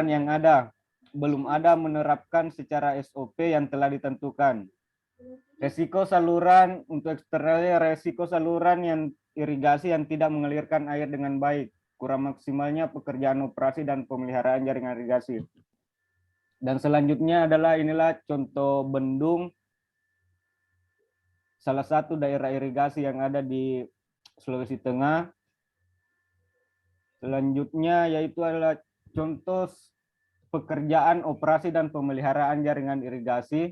yang ada, belum ada menerapkan secara SOP yang telah ditentukan. Resiko saluran untuk eksternalnya, resiko saluran yang irigasi yang tidak mengalirkan air dengan baik, kurang maksimalnya pekerjaan operasi dan pemeliharaan jaringan irigasi. Dan selanjutnya adalah inilah contoh bendung salah satu daerah irigasi yang ada di Sulawesi Tengah. Selanjutnya yaitu adalah contoh pekerjaan operasi dan pemeliharaan jaringan irigasi.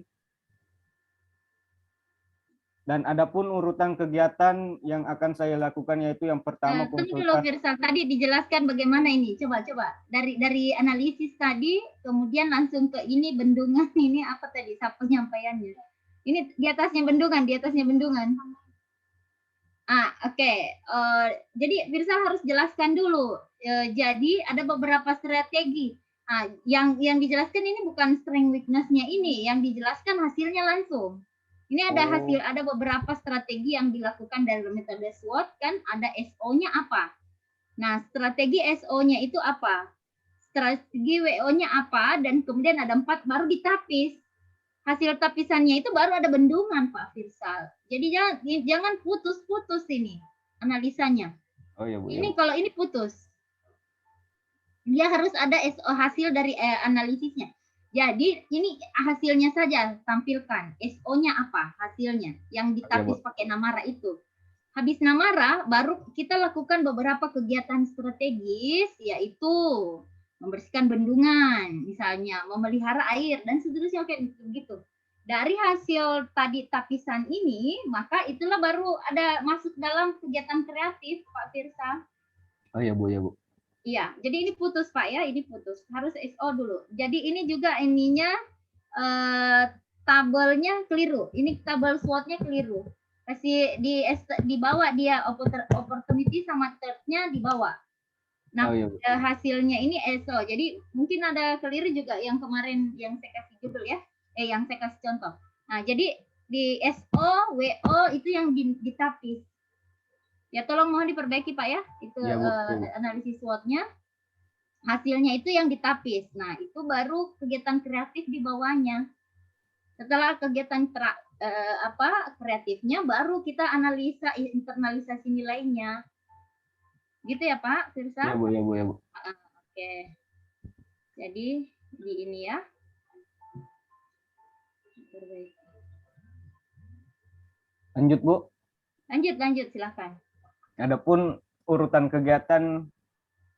Dan adapun urutan kegiatan yang akan saya lakukan yaitu yang pertama konsultasi. Tadi dijelaskan bagaimana ini, coba dari analisis tadi, kemudian langsung ke ini bendungan ini apa tadi penyampaiannya? Ini di atasnya bendungan. Oke. Jadi Firsa harus jelaskan dulu. Jadi ada beberapa strategi. Yang dijelaskan ini bukan strength weakness-nya ini, yang dijelaskan hasilnya langsung. Ini ada beberapa strategi yang dilakukan dari metode SWOT, kan ada SO-nya apa. Nah, strategi SO-nya itu apa? Strategi WO-nya apa? Dan kemudian ada 4 baru ditapis. Hasil tapisannya itu baru ada bendungan, Pak Firsal. Jadi jangan putus-putus ini analisanya. Oh iya, Bu. Ini kalau ini putus. Dia harus ada SO hasil dari analisisnya. Jadi ini hasilnya saja tampilkan. SO-nya apa hasilnya yang ditapis pakai Namara itu. Habis Namara baru kita lakukan beberapa kegiatan strategis, yaitu membersihkan bendungan, misalnya memelihara air dan seterusnya kayak gitu. Dari hasil tadi tapisan ini, maka itulah baru ada masuk dalam kegiatan kreatif, Pak Firsa. Oh iya, Bu, ya, Bu. Iya, jadi ini putus Pak ya, ini putus. Harus SO dulu. Jadi ini juga ininya tabelnya keliru. Ini tabel SWOT-nya keliru. Kasih dibawa dia opportunity sama third-nya dibawa. Nah, hasilnya ini SO. Jadi mungkin ada keliru juga yang kemarin yang saya kasih judul ya. Yang saya kasih contoh. Nah, jadi di SO, WO itu yang ditapis. Ya, tolong mohon diperbaiki Pak ya. Itu ya, analisis SWOT-nya. Hasilnya itu yang ditapis. Nah, itu baru kegiatan kreatif di bawahnya. Setelah kegiatan kreatifnya, baru kita analisa internalisasi nilainya. Gitu ya Pak Firsa? Ya Bu, ya Bu, ya Bu. Oke. Jadi di ini ya. Lanjut Bu. Lanjut silakan. Adapun urutan kegiatan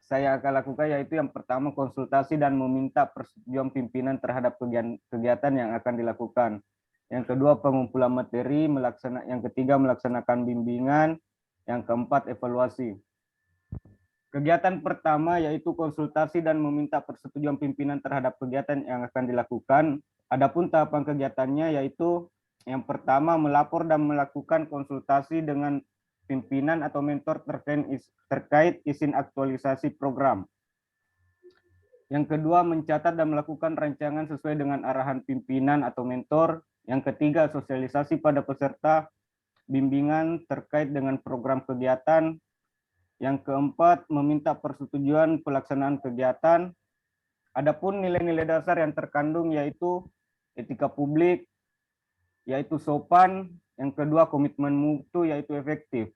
saya akan lakukan yaitu yang pertama konsultasi dan meminta persetujuan pimpinan terhadap kegiatan yang akan dilakukan. Yang kedua pengumpulan materi, yang ketiga melaksanakan bimbingan, yang keempat evaluasi. Kegiatan pertama yaitu konsultasi dan meminta persetujuan pimpinan terhadap kegiatan yang akan dilakukan. Adapun tahapan kegiatannya yaitu yang pertama melapor dan melakukan konsultasi dengan pimpinan atau mentor terkait izin aktualisasi program. Yang kedua mencatat dan melakukan rancangan sesuai dengan arahan pimpinan atau mentor. Yang ketiga sosialisasi pada peserta bimbingan terkait dengan program kegiatan. Yang keempat, meminta persetujuan pelaksanaan kegiatan. Adapun nilai-nilai dasar yang terkandung yaitu etika publik, yaitu sopan. Yang kedua, komitmen mutu, yaitu efektif.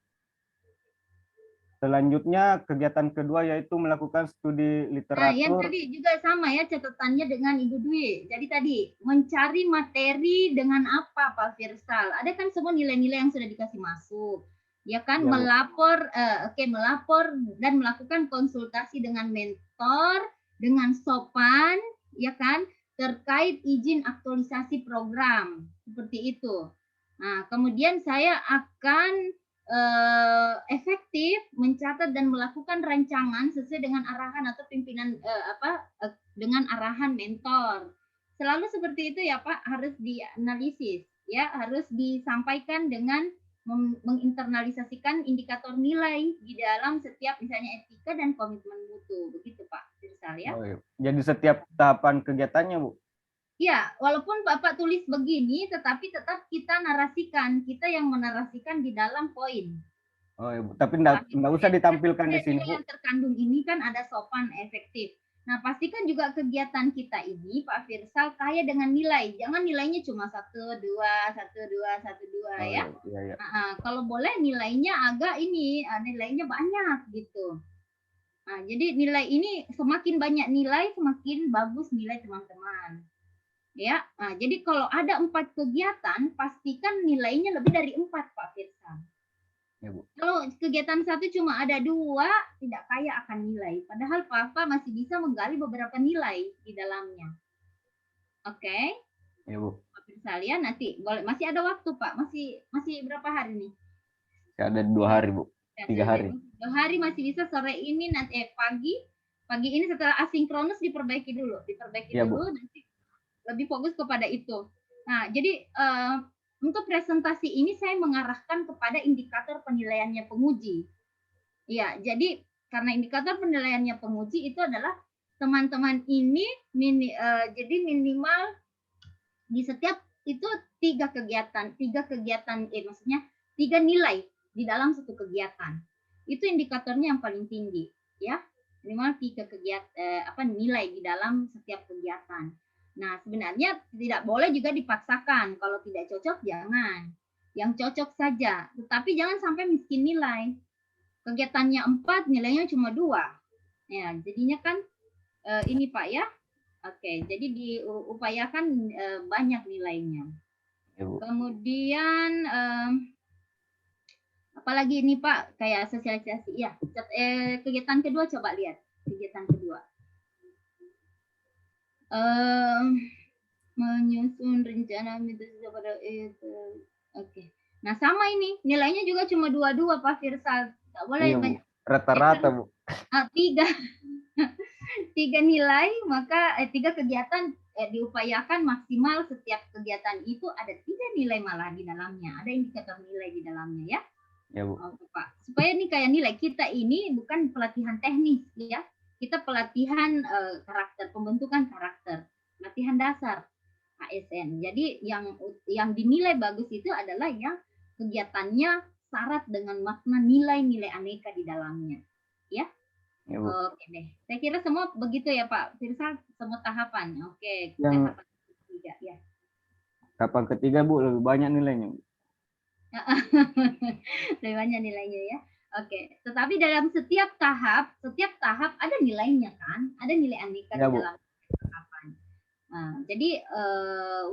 Selanjutnya, kegiatan kedua yaitu melakukan studi Nah, yang literatur. tadi juga sama ya catatannya dengan Ibu Dwi. Jadi tadi, mencari materi dengan apa Pak Firsal? Ada kan semua nilai-nilai yang sudah dikasih masuk. Ya kan, Ya, Bu. melapor dan melakukan konsultasi dengan mentor, dengan sopan, ya kan, terkait izin aktualisasi program. Seperti itu. Nah, kemudian saya akan efektif mencatat dan melakukan rancangan sesuai dengan arahan atau pimpinan dengan arahan mentor. Selalu seperti itu ya Pak, harus dianalisis ya, harus disampaikan dengan menginternalisasikan indikator nilai di dalam setiap misalnya etika dan komitmen mutu. Begitu Pak Firsal ya. Oh, iya. Jadi setiap tahapan kegiatannya, Bu? Ya, walaupun Bapak tulis begini, tetapi tetap kita narasikan, kita yang menarasikan di dalam poin. Oh, iya, Bu. Tapi enggak usah ditampilkan di sini, Bu. Yang terkandung ini kan ada sopan, efektif. Nah, pastikan juga kegiatan kita ini, Pak Firsal, kaya dengan nilai. Jangan nilainya cuma 1, 2, 1, 2, 1, 2 ya. Iya. Kalau boleh nilainya agak nilainya banyak gitu. Nah, jadi nilai ini semakin banyak nilai, semakin bagus nilai teman-teman. Ya, nah, jadi kalau ada 4 kegiatan, pastikan nilainya lebih dari 4, Pak Firsal. Ya, Bu. Kalau kegiatan 1 cuma ada 2, tidak kaya akan nilai. Padahal Papa masih bisa menggali beberapa nilai di dalamnya. Oke? Ya, Bu. Pak Firsal ya, nanti boleh, masih ada waktu Pak. Masih berapa hari nih? Ada 2 hari, Bu. 3 hari. 2 hari masih bisa, sore ini nanti pagi ini setelah asinkronus diperbaiki dulu, Ya, Bu. nanti lebih fokus kepada itu. Nah, jadi untuk presentasi ini saya mengarahkan kepada indikator penilaiannya penguji. Ya, jadi karena indikator penilaiannya penguji itu adalah teman-teman ini jadi minimal di setiap itu 3 kegiatan, maksudnya 3 nilai di dalam satu kegiatan. Itu indikatornya yang paling tinggi, ya. Minimal 3 kegiatan nilai di dalam setiap kegiatan. Nah, sebenarnya tidak boleh juga dipaksakan. Kalau tidak cocok, jangan. Yang cocok saja. Tetapi jangan sampai miskin nilai. Kegiatannya 4, nilainya cuma 2. Ya, jadinya kan ini Pak ya. Oke, jadi diupayakan banyak nilainya. Ya, Bu. Kemudian apalagi ini Pak, kayak sosialisasi. Ya, kegiatan kedua coba lihat. Kegiatan kedua. Menyusun rencana metode pada itu. Oke. Nah, sama ini nilainya juga cuma 22 Pak Firsal. Tak boleh banyak. Rata-rata, Bu. 3 nilai, maka 3 kegiatan diupayakan maksimal setiap kegiatan itu ada 3 nilai malah di dalamnya. Ada indikator nilai di dalamnya ya. Ya, Bu. Oke, Pak. Supaya nih kayak nilai kita ini bukan pelatihan teknis ya. Kita pelatihan karakter, pembentukan karakter, latihan dasar ASN. Jadi yang dinilai bagus itu adalah yang kegiatannya syarat dengan makna nilai-nilai aneka di dalamnya. Ya. Ya, Bu. Oke deh. Saya kira semua begitu ya Pak Firsal, semua tahapan. Oke, Yang tahapan ketiga ya. Tahapan ketiga Bu lebih banyak nilainya. Lebih banyak nilainya ya. Oke, tetapi dalam setiap tahap ada nilainya kan, ada nilai aneka Ya, di Bu. dalam tahapan. Nah, jadi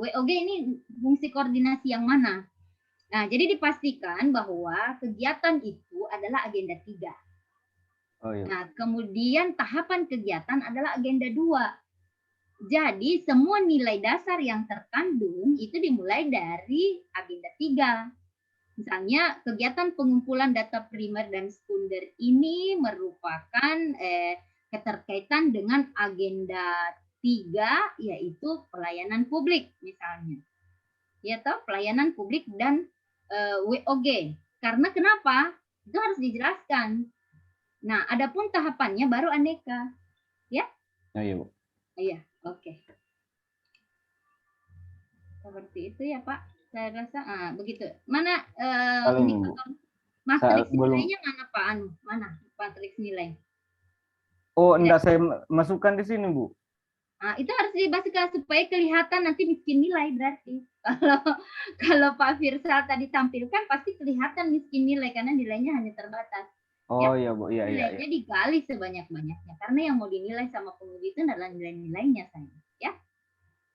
WOG ini fungsi koordinasi yang mana? Nah, jadi dipastikan bahwa kegiatan itu adalah agenda 3. Oh iya. Nah, kemudian tahapan kegiatan adalah agenda 2. Jadi semua nilai dasar yang terkandung itu dimulai dari agenda 3. Misalnya kegiatan pengumpulan data primer dan sekunder ini merupakan keterkaitan dengan agenda 3 yaitu pelayanan publik misalnya. Ya toh, pelayanan publik dan WOG. Karena kenapa? Itu harus dijelaskan. Nah, adapun tahapannya baru aneka. Ya? Oh, iya, Bu. Iya, oke. Seperti itu ya, Pak. Saya rasa begitu. Mana Paling, Bu. indikator matriks belum. nilainya mana, Pak? Mana matriks nilai? Oh, enggak saya masukkan di sini, Bu. Nah, itu harus dibahaskan supaya kelihatan nanti miskin nilai berarti. Kalau Pak Firsal tadi tampilkan pasti kelihatan miskin nilai karena nilainya hanya terbatas. Oh iya, Bu. Iya, iya. Nilainya digali sebanyak-banyaknya karena yang mau dinilai sama penguji itu adalah nilai-nilainya saya. Ya.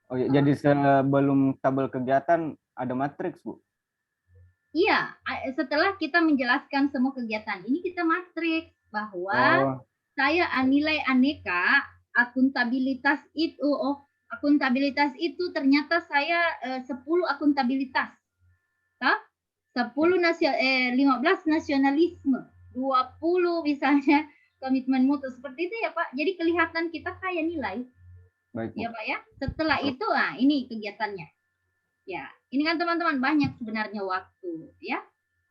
Oh iya, jadi sebelum tabel kegiatan ada matriks, Bu. Iya, setelah kita menjelaskan semua kegiatan ini kita matriks bahwa saya nilai aneka akuntabilitas itu ternyata saya 10 akuntabilitas. 15 nasionalisme, 20 misalnya komitmen mutu seperti itu ya Pak. Jadi kelihatan kita kaya nilai. Baik, Bu. Ya Pak ya. Setelah itu ini kegiatannya. Ya, ini kan teman-teman banyak sebenarnya waktu ya.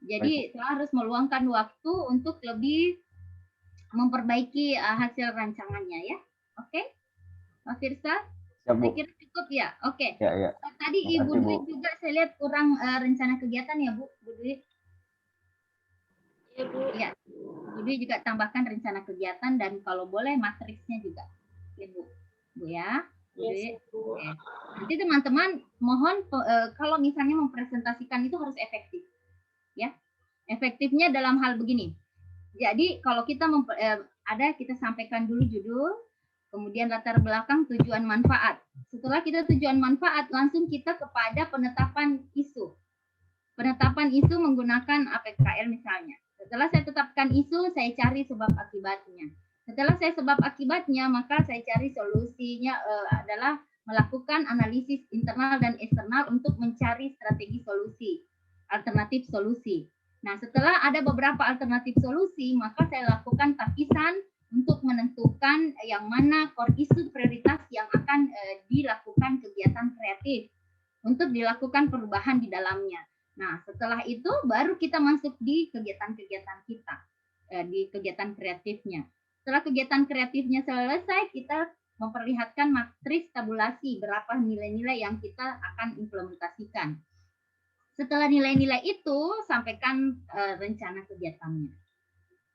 Jadi saya harus meluangkan waktu untuk lebih memperbaiki hasil rancangannya ya. Oke, Pak Firsa, Ya, Bu. saya kira cukup ya. Oke. Ya, ya. Tadi Ibu Dwi juga saya lihat kurang rencana kegiatan ya Bu Dwi. Iya, Bu. Ya, Bu Dwi juga tambahkan rencana kegiatan dan kalau boleh matriksnya juga. Ya Bu, ya. Yes, Bu. Oke. Nanti teman-teman mohon kalau misalnya mempresentasikan itu harus efektif. Ya. Efektifnya dalam hal begini. Jadi kalau kita kita sampaikan dulu judul, kemudian latar belakang, tujuan manfaat. Setelah kita tujuan manfaat, langsung kita kepada penetapan isu. Penetapan isu menggunakan APKL misalnya. Setelah saya tetapkan isu, saya cari sebab akibatnya. Setelah saya sebab akibatnya, maka saya cari solusinya adalah melakukan analisis internal dan eksternal untuk mencari strategi solusi, alternatif solusi. Nah, setelah ada beberapa alternatif solusi, maka saya lakukan tapisan untuk menentukan yang mana core isu prioritas yang akan dilakukan kegiatan kreatif untuk dilakukan perubahan di dalamnya. Nah, setelah itu baru kita masuk di kegiatan-kegiatan kita, di kegiatan kreatifnya. Setelah kegiatan kreatifnya selesai, kita memperlihatkan matriks tabulasi berapa nilai-nilai yang kita akan implementasikan. Setelah nilai-nilai itu, sampaikan rencana kegiatannya.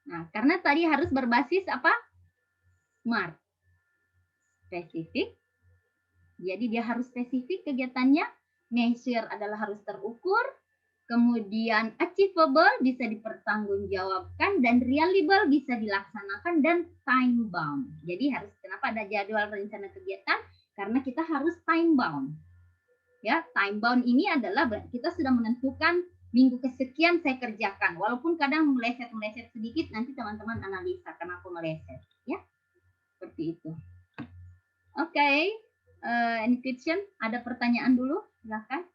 Nah, karena tadi harus berbasis apa? SMART. Spesifik. Jadi dia harus spesifik kegiatannya. Measure adalah harus terukur. Kemudian achievable bisa dipertanggungjawabkan dan reliable bisa dilaksanakan dan time bound. Jadi harus kenapa ada jadwal rencana kegiatan? Karena kita harus time bound. Ya, time bound ini adalah kita sudah menentukan minggu kesekian saya kerjakan. Walaupun kadang meleset sedikit, nanti teman-teman analisa kenapa meleset. Ya, seperti itu. Oke, any question? Ada pertanyaan dulu? Silakan.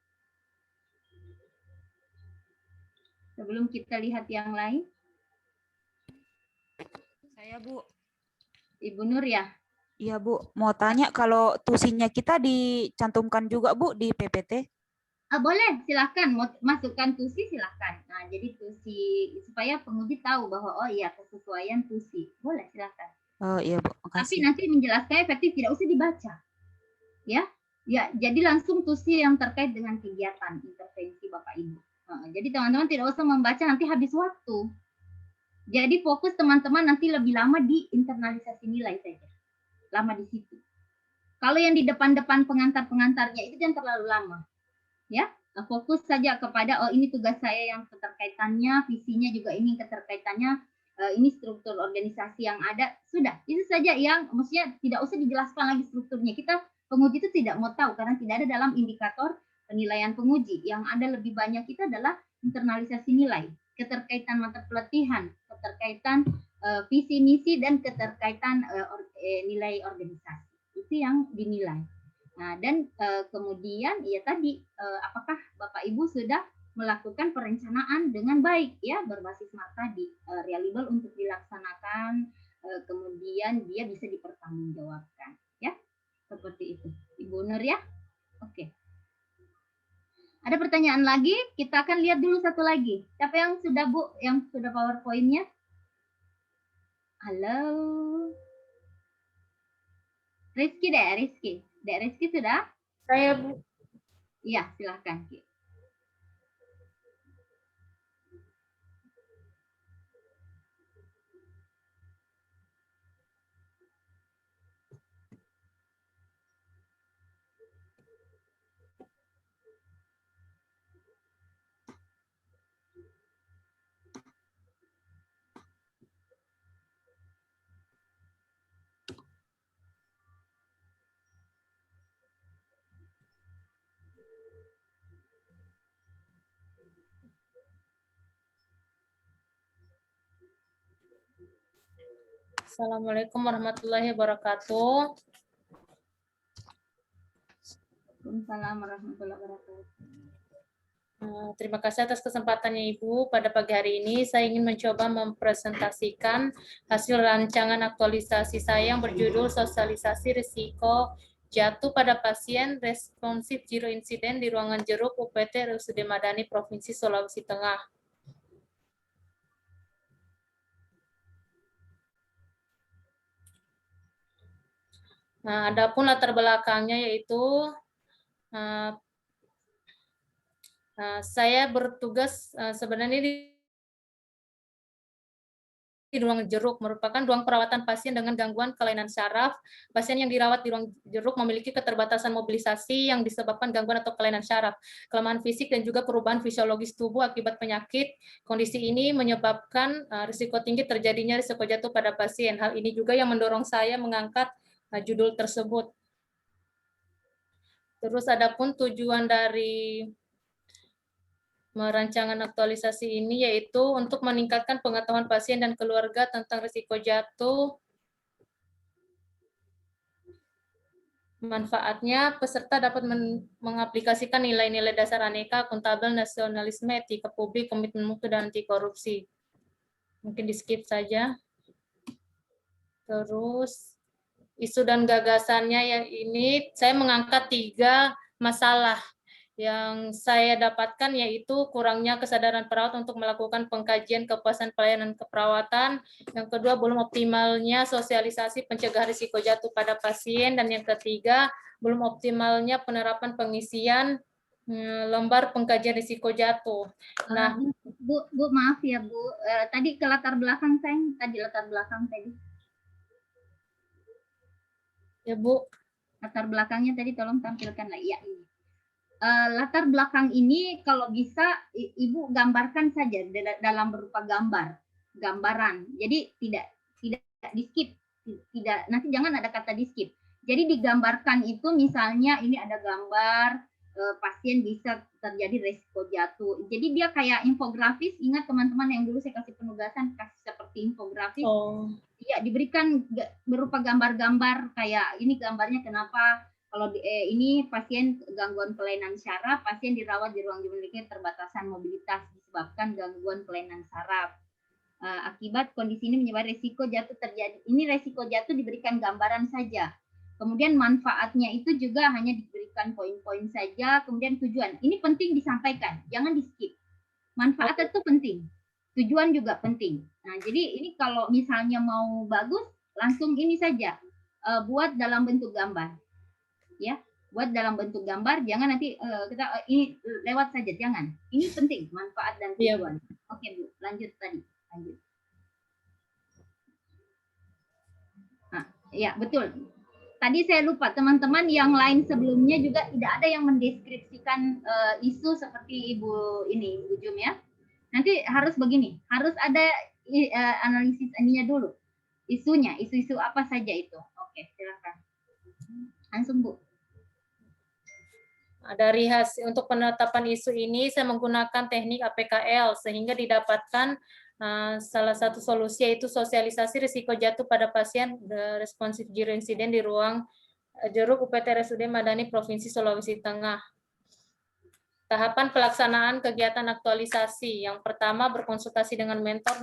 Sebelum kita lihat yang lain. Saya, Bu. Ibu Nur ya? Iya, Bu. Mau tanya kalau tusinya kita dicantumkan juga, Bu, di PPT? Boleh, silakan. Mau masukkan tusi silakan. Nah, jadi tusi supaya penguji tahu bahwa oh iya kesesuaian tusi. Boleh, silakan. Oh iya, Bu. Makasih. Tapi nanti menjelaskan efektif tidak usah dibaca. Ya. Ya, jadi langsung tusi yang terkait dengan kegiatan intervensi Bapak Ibu. Jadi teman-teman tidak usah membaca nanti habis waktu. Jadi fokus teman-teman nanti lebih lama di internalisasi nilai saja. Lama di situ. Kalau yang di depan-depan pengantar-pengantarnya itu jangan terlalu lama. Ya, fokus saja kepada oh ini tugas saya yang keterkaitannya, visinya juga ini keterkaitannya, ini struktur organisasi yang ada, sudah itu saja yang maksudnya tidak usah dijelaskan lagi strukturnya. Kita penguji itu tidak mau tahu karena tidak ada dalam indikator penilaian penguji. Yang ada lebih banyak itu adalah internalisasi nilai, keterkaitan mata pelatihan, keterkaitan visi misi dan keterkaitan nilai organisasi. Itu yang dinilai. Nah, dan kemudian ya tadi apakah Bapak Ibu sudah melakukan perencanaan dengan baik ya berbasis SMART tadi, reliable untuk dilaksanakan, kemudian dia bisa dipertanggungjawabkan ya. Seperti itu. Ibu Nur ya. Oke. Ada pertanyaan lagi? Kita akan lihat dulu satu lagi. Siapa yang sudah Bu, yang sudah PowerPoint-nya? Halo. Rizky deh, Rizky. Dek Rizky sudah? Saya, Bu. Iya, silahkan. Assalamualaikum warahmatullahi wabarakatuh. Waalaikumsalam warahmatullahi wabarakatuh. Terima kasih atas kesempatannya Ibu. Pada pagi hari ini saya ingin mencoba mempresentasikan hasil rancangan aktualisasi saya yang berjudul Sosialisasi Risiko Jatuh pada Pasien Responsif Zero Insiden di Ruangan Jeruk UPT RSUD Madani Provinsi Sulawesi Tengah. Nah, adapun latar belakangnya yaitu saya bertugas sebenarnya di ruang jeruk, merupakan ruang perawatan pasien dengan gangguan kelainan syaraf. Pasien yang dirawat di ruang jeruk memiliki keterbatasan mobilisasi yang disebabkan gangguan atau kelainan syaraf, kelemahan fisik, dan juga perubahan fisiologis tubuh akibat penyakit. Kondisi ini menyebabkan risiko tinggi terjadinya risiko jatuh pada pasien. Hal ini juga yang mendorong saya mengangkat judul tersebut. Terus adapun tujuan dari merancangan aktualisasi ini yaitu untuk meningkatkan pengetahuan pasien dan keluarga tentang risiko jatuh. Manfaatnya, peserta dapat mengaplikasikan nilai-nilai dasar aneka, akuntabel, nasionalisme, etika publik, komitmen mutu, dan anti korupsi. Mungkin di skip saja. Terus isu dan gagasannya yang ini saya mengangkat 3 masalah yang saya dapatkan, yaitu kurangnya kesadaran perawat untuk melakukan pengkajian kepuasan pelayanan keperawatan, yang kedua belum optimalnya sosialisasi pencegahan risiko jatuh pada pasien, dan yang ketiga belum optimalnya penerapan pengisian lembar pengkajian risiko jatuh. Nah, Bu maaf ya Bu, tadi ke latar belakang tadi. Ya Bu. Latar belakangnya tadi tolong tampilkan lagi ya ini. Latar belakang ini kalau bisa Ibu gambarkan saja dalam berupa gambaran. Jadi tidak di skip, tidak, nanti jangan ada kata di skip. Jadi digambarkan itu misalnya ini ada gambar pasien bisa terjadi resiko jatuh. Jadi dia kayak infografis. Ingat teman-teman yang dulu saya kasih penugasan kasih seperti infografis. Ya, diberikan berupa gambar-gambar kayak ini gambarnya kenapa kalau ini pasien gangguan kelainan syaraf, pasien dirawat di ruang memiliki keterbatasan mobilitas disebabkan gangguan kelainan syaraf. Akibat kondisi ini menyebabkan risiko jatuh terjadi. Ini risiko jatuh diberikan gambaran saja. Kemudian manfaatnya itu juga hanya diberikan poin-poin saja. Kemudian tujuan. Ini penting disampaikan, jangan di skip. Manfaat itu penting. Tujuan juga penting. Nah, jadi ini kalau misalnya mau bagus, langsung ini saja. Buat dalam bentuk gambar. Ya, buat dalam bentuk gambar, jangan nanti kita ini lewat saja, jangan. Ini penting, manfaat dan tujuan. Oke Bu, lanjut tadi. Lanjut. Nah, ya betul. tadi saya lupa, teman-teman yang lain sebelumnya juga tidak ada yang mendeskripsikan isu seperti Ibu Jum ya. Nanti harus begini, harus ada analisis ininya dulu. Isunya, isu-isu apa saja itu. Oke, silakan. Langsung Bu. Dari hasil untuk penetapan isu ini, saya menggunakan teknik APKL sehingga didapatkan salah satu solusi yaitu sosialisasi risiko jatuh pada pasien responsif zero insiden di ruang Jeruk UPT RSUD Madani Provinsi Sulawesi Tengah. Tahapan pelaksanaan kegiatan aktualisasi. Yang pertama berkonsultasi dengan mentor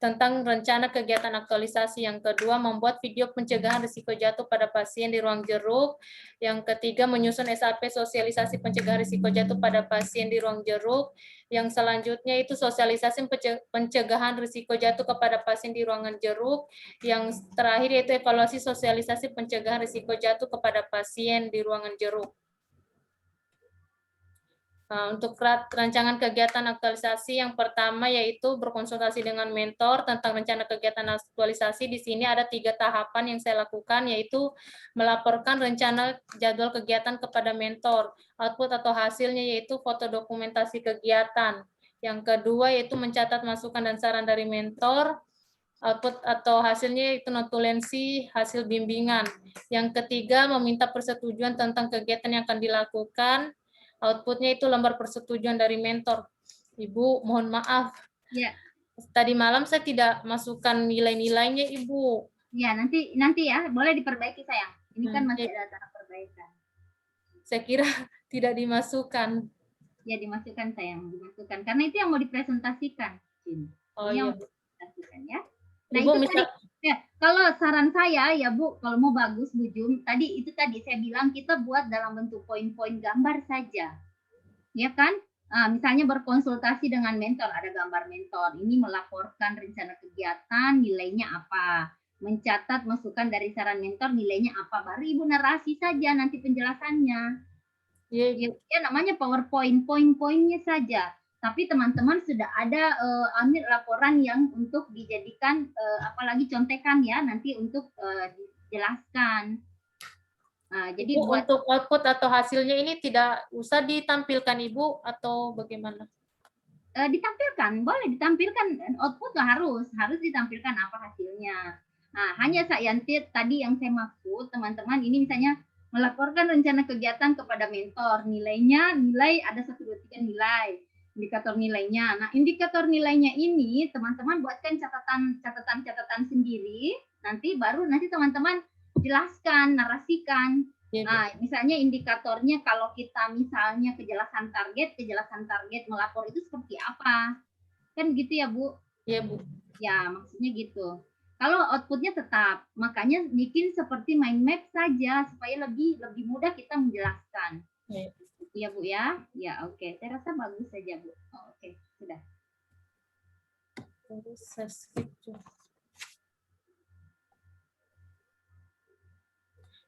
tentang rencana kegiatan aktualisasi. Yang kedua membuat video pencegahan risiko jatuh pada pasien di ruang jeruk. Yang ketiga menyusun SAP sosialisasi pencegahan risiko jatuh pada pasien di ruang jeruk. Yang selanjutnya itu sosialisasi pencegahan risiko jatuh kepada pasien di ruangan jeruk. Yang terakhir yaitu evaluasi sosialisasi pencegahan risiko jatuh kepada pasien di ruangan jeruk. Untuk rancangan kegiatan aktualisasi yang pertama yaitu berkonsultasi dengan mentor tentang rencana kegiatan aktualisasi. Di sini ada 3 tahapan yang saya lakukan, yaitu melaporkan rencana jadwal kegiatan kepada mentor. Output atau hasilnya yaitu foto dokumentasi kegiatan. Yang kedua yaitu mencatat masukan dan saran dari mentor. Output atau hasilnya itu notulensi hasil bimbingan. Yang ketiga meminta persetujuan tentang kegiatan yang akan dilakukan. Outputnya itu lembar persetujuan dari mentor. Ibu, mohon maaf. Ya. Tadi malam saya tidak masukkan nilai-nilainya, Ibu. Ya, nanti ya, boleh diperbaiki sayang. Ini kan masih ada tahap perbaikan. Saya kira tidak dimasukkan. Ya, dimasukkan sayang, dimasukkan. Karena itu yang mau dipresentasikan. Oh yang iya. mau dipresentasikan ya. Nah, Ibu, itu tadi. Ya, kalau saran saya ya Bu, kalau mau bagus Bu Jum, tadi saya bilang kita buat dalam bentuk poin-poin gambar saja. Ya kan? Misalnya berkonsultasi dengan mentor, ada gambar mentor, ini melaporkan rencana kegiatan, nilainya apa, mencatat masukan dari saran mentor, nilainya apa, baru Ibu narasi saja nanti penjelasannya. Ya, namanya PowerPoint, poin-poinnya saja. Tapi teman-teman sudah ada ambil laporan yang untuk dijadikan apalagi contekan ya nanti untuk dijelaskan. Jadi Ibu, untuk output atau hasilnya ini tidak usah ditampilkan Ibu atau bagaimana? Ditampilkan, boleh ditampilkan, output harus ditampilkan apa hasilnya. Nah, hanya saya tadi yang saya maksud teman-teman ini misalnya melaporkan rencana kegiatan kepada mentor, nilai ada 1, 2, 3 nilai. Indikator nilainya. Nah, indikator nilainya ini teman-teman buatkan catatan sendiri, nanti teman-teman jelaskan, narasikan. Nah, misalnya indikatornya kalau kita misalnya kejelasan target melapor itu seperti apa? Kan gitu ya, Bu? Iya, Bu. Ya, maksudnya gitu. Kalau outputnya tetap, makanya bikin seperti mind map saja supaya lebih mudah kita menjelaskan. Iya Bu ya, ya oke. Saya rasa bagus saja Bu. Oh, oke, sudah. Terus saya skip.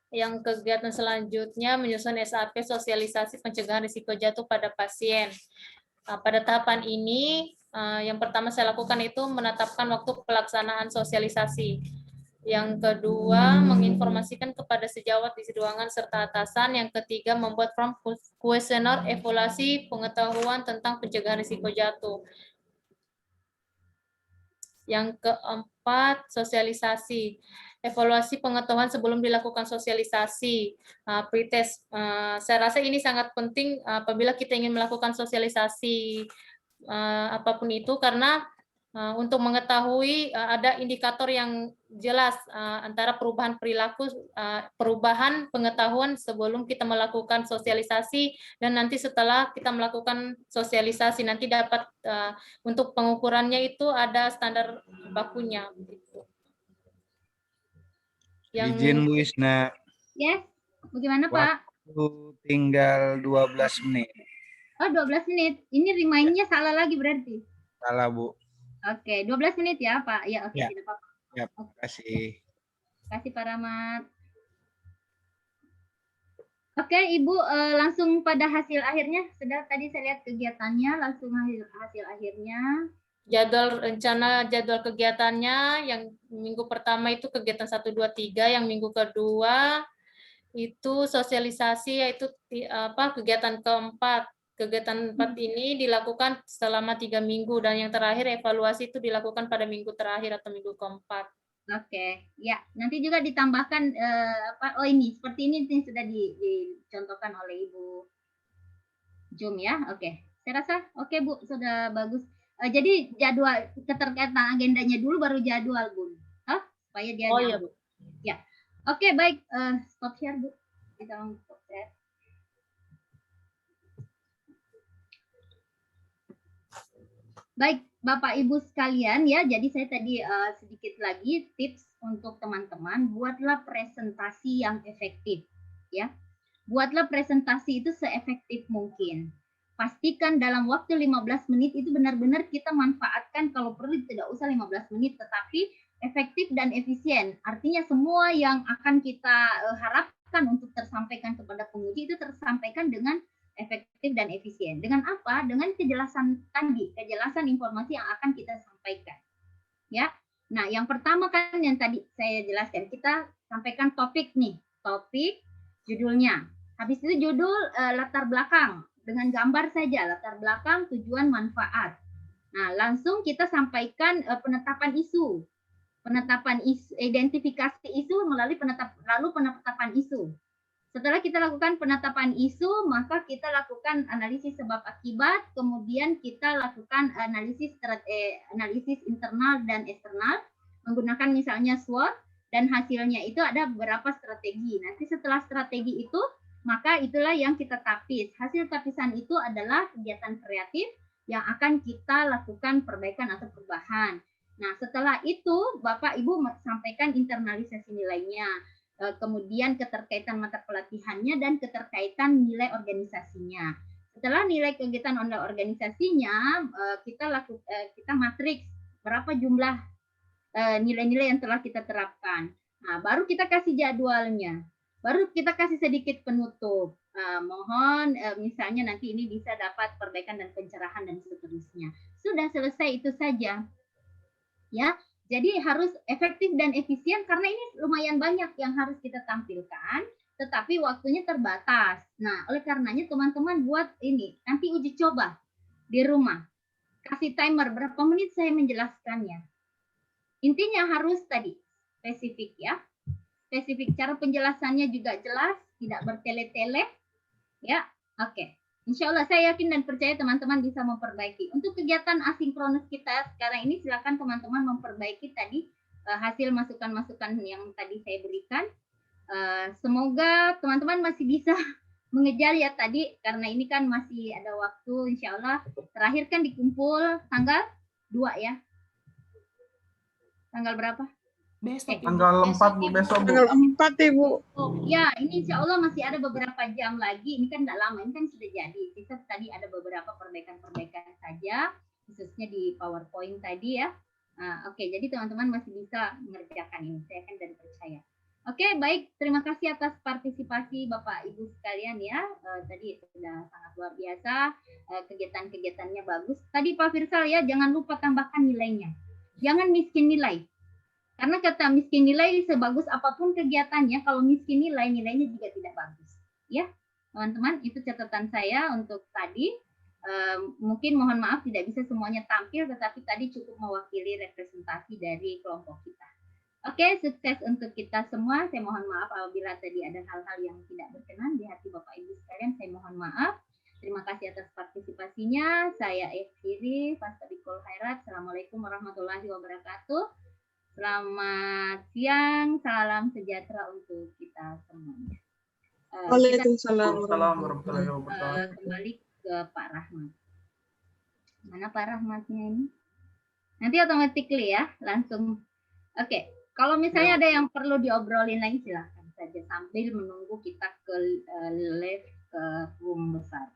Yang kegiatan selanjutnya menyusun SAP sosialisasi pencegahan risiko jatuh pada pasien. Pada tahapan ini, yang pertama saya lakukan itu menetapkan waktu pelaksanaan sosialisasi. Yang kedua, menginformasikan kepada sejawat di ruangan serta atasan. Yang ketiga, membuat form kuesioner evaluasi pengetahuan tentang pencegahan risiko jatuh. Yang keempat, sosialisasi. Evaluasi pengetahuan sebelum dilakukan sosialisasi. Pretest. Saya rasa ini sangat penting apabila kita ingin melakukan sosialisasi apapun itu, karena untuk mengetahui ada indikator yang jelas antara perubahan perilaku, perubahan pengetahuan sebelum kita melakukan sosialisasi dan nanti setelah kita melakukan sosialisasi nanti dapat untuk pengukurannya itu ada standar bakunya. Izin Bu Isna. Yes, bagaimana Pak? Waktu tinggal 12 menit. Oh 12 menit, ini remind-nya salah lagi berarti? Salah Bu. Oke, 12 menit ya Pak. Ya oke, tidak apa-apa. Ya, terima kasih. Terima kasih Pak Rahmat. Oke, Ibu langsung pada hasil akhirnya. Sudah tadi saya lihat kegiatannya, langsung hasil akhirnya. jadwal kegiatannya yang minggu pertama itu kegiatan 1, 2, 3, yang minggu kedua itu sosialisasi, yaitu kegiatan keempat. Kegiatan 4 ini dilakukan selama 3 minggu, dan yang terakhir evaluasi itu dilakukan pada minggu terakhir atau minggu keempat. Oke, ya nanti juga ditambahkan oh ini seperti ini sudah dicontohkan oleh Ibu Jum ya. Oke, saya rasa oke Bu, sudah bagus. Jadi jadwal keterkaitan agendanya dulu baru jadwal Bu, supaya dia nyambung. Ya, oke baik. Stop share Bu. Kita stop share. Baik, Bapak Ibu sekalian ya, jadi saya tadi sedikit lagi tips untuk teman-teman, buatlah presentasi yang efektif ya. Buatlah presentasi itu seefektif mungkin. Pastikan dalam waktu 15 menit itu benar-benar kita manfaatkan, kalau perlu tidak usah 15 menit, tetapi efektif dan efisien. Artinya semua yang akan kita harapkan untuk tersampaikan kepada penguji itu tersampaikan dengan efektif dan efisien. Dengan apa? Dengan kejelasan tadi, kejelasan informasi yang akan kita sampaikan. Ya. Nah, yang pertama kan yang tadi saya jelaskan, kita sampaikan topik nih, topik judulnya. Habis itu judul latar belakang dengan gambar saja, latar belakang, tujuan, manfaat. Nah, langsung kita sampaikan penetapan isu. Penetapan isu, identifikasi isu melalui penetapan isu. Setelah kita lakukan penetapan isu, maka kita lakukan analisis sebab akibat, kemudian kita lakukan analisis internal dan eksternal, menggunakan misalnya SWOT, dan hasilnya itu ada beberapa strategi. Nanti setelah strategi itu, maka itulah yang kita tapis. Hasil tapisan itu adalah kegiatan kreatif yang akan kita lakukan perbaikan atau perubahan. Nah, setelah itu Bapak Ibu sampaikan internalisasi nilainya, kemudian keterkaitan mata pelatihannya dan keterkaitan nilai organisasinya. Setelah nilai kegiatan organisasinya, kita matriks berapa jumlah nilai-nilai yang telah kita terapkan. Nah, baru kita kasih jadwalnya. Baru kita kasih sedikit penutup. Mohon misalnya nanti ini bisa dapat perbaikan dan pencerahan dan seterusnya. Sudah selesai itu saja. Ya, jadi harus efektif dan efisien karena ini lumayan banyak yang harus kita tampilkan, tetapi waktunya terbatas. Nah, oleh karenanya teman-teman buat ini, nanti uji coba di rumah. Kasih timer berapa menit saya menjelaskannya. Intinya harus tadi spesifik ya. Spesifik, cara penjelasannya juga jelas, tidak bertele-tele. Ya, oke. Insya Allah saya yakin dan percaya teman-teman bisa memperbaiki. Untuk kegiatan asinkronus kita sekarang ini silakan teman-teman memperbaiki tadi hasil masukan-masukan yang tadi saya berikan. Semoga teman-teman masih bisa mengejar ya tadi, karena ini kan masih ada waktu. Insya Allah terakhir kan dikumpul tanggal 2 ya. Tanggal berapa? Besok. Tanggal 4 Bu, besok Bu. Tanggal 4 Ibu. Oh ya, ini insya Allah masih ada beberapa jam lagi. Ini kan tidak lama, ini kan sudah jadi. Kita tadi ada beberapa perbaikan-perbaikan saja, khususnya di PowerPoint tadi ya. Oke, jadi teman-teman masih bisa mengerjakan ini. Saya yakin dan percaya. Oke, baik. Terima kasih atas partisipasi Bapak Ibu sekalian ya. Tadi sudah sangat luar biasa. Kegiatan-kegiatannya bagus. Tadi Pak Firsal ya, jangan lupa tambahkan nilainya. Jangan miskin nilai. Karena kata miskin nilai sebagus apapun kegiatannya, kalau miskin nilai, nilainya juga tidak bagus. Ya, teman-teman, itu catatan saya untuk tadi. Mungkin mohon maaf tidak bisa semuanya tampil, tetapi tadi cukup mewakili representasi dari kelompok kita. Oke, sukses untuk kita semua. Saya mohon maaf apabila tadi ada hal-hal yang tidak berkenan di hati Bapak Ibu sekalian. Saya mohon maaf. Terima kasih atas partisipasinya. Saya Eftiri, Fastabikul Khairat. Assalamualaikum warahmatullahi wabarakatuh. Selamat siang, salam sejahtera untuk kita semuanya. Waalaikumsalam warahmatullahi wabarakatuh. Kembali ke Pak Rahmat. Mana Pak Rahmatnya ini? Nanti otomatically ya, langsung. Oke, kalau misalnya ada yang perlu diobrolin lagi silahkan saja sambil menunggu kita ke live ke room besar.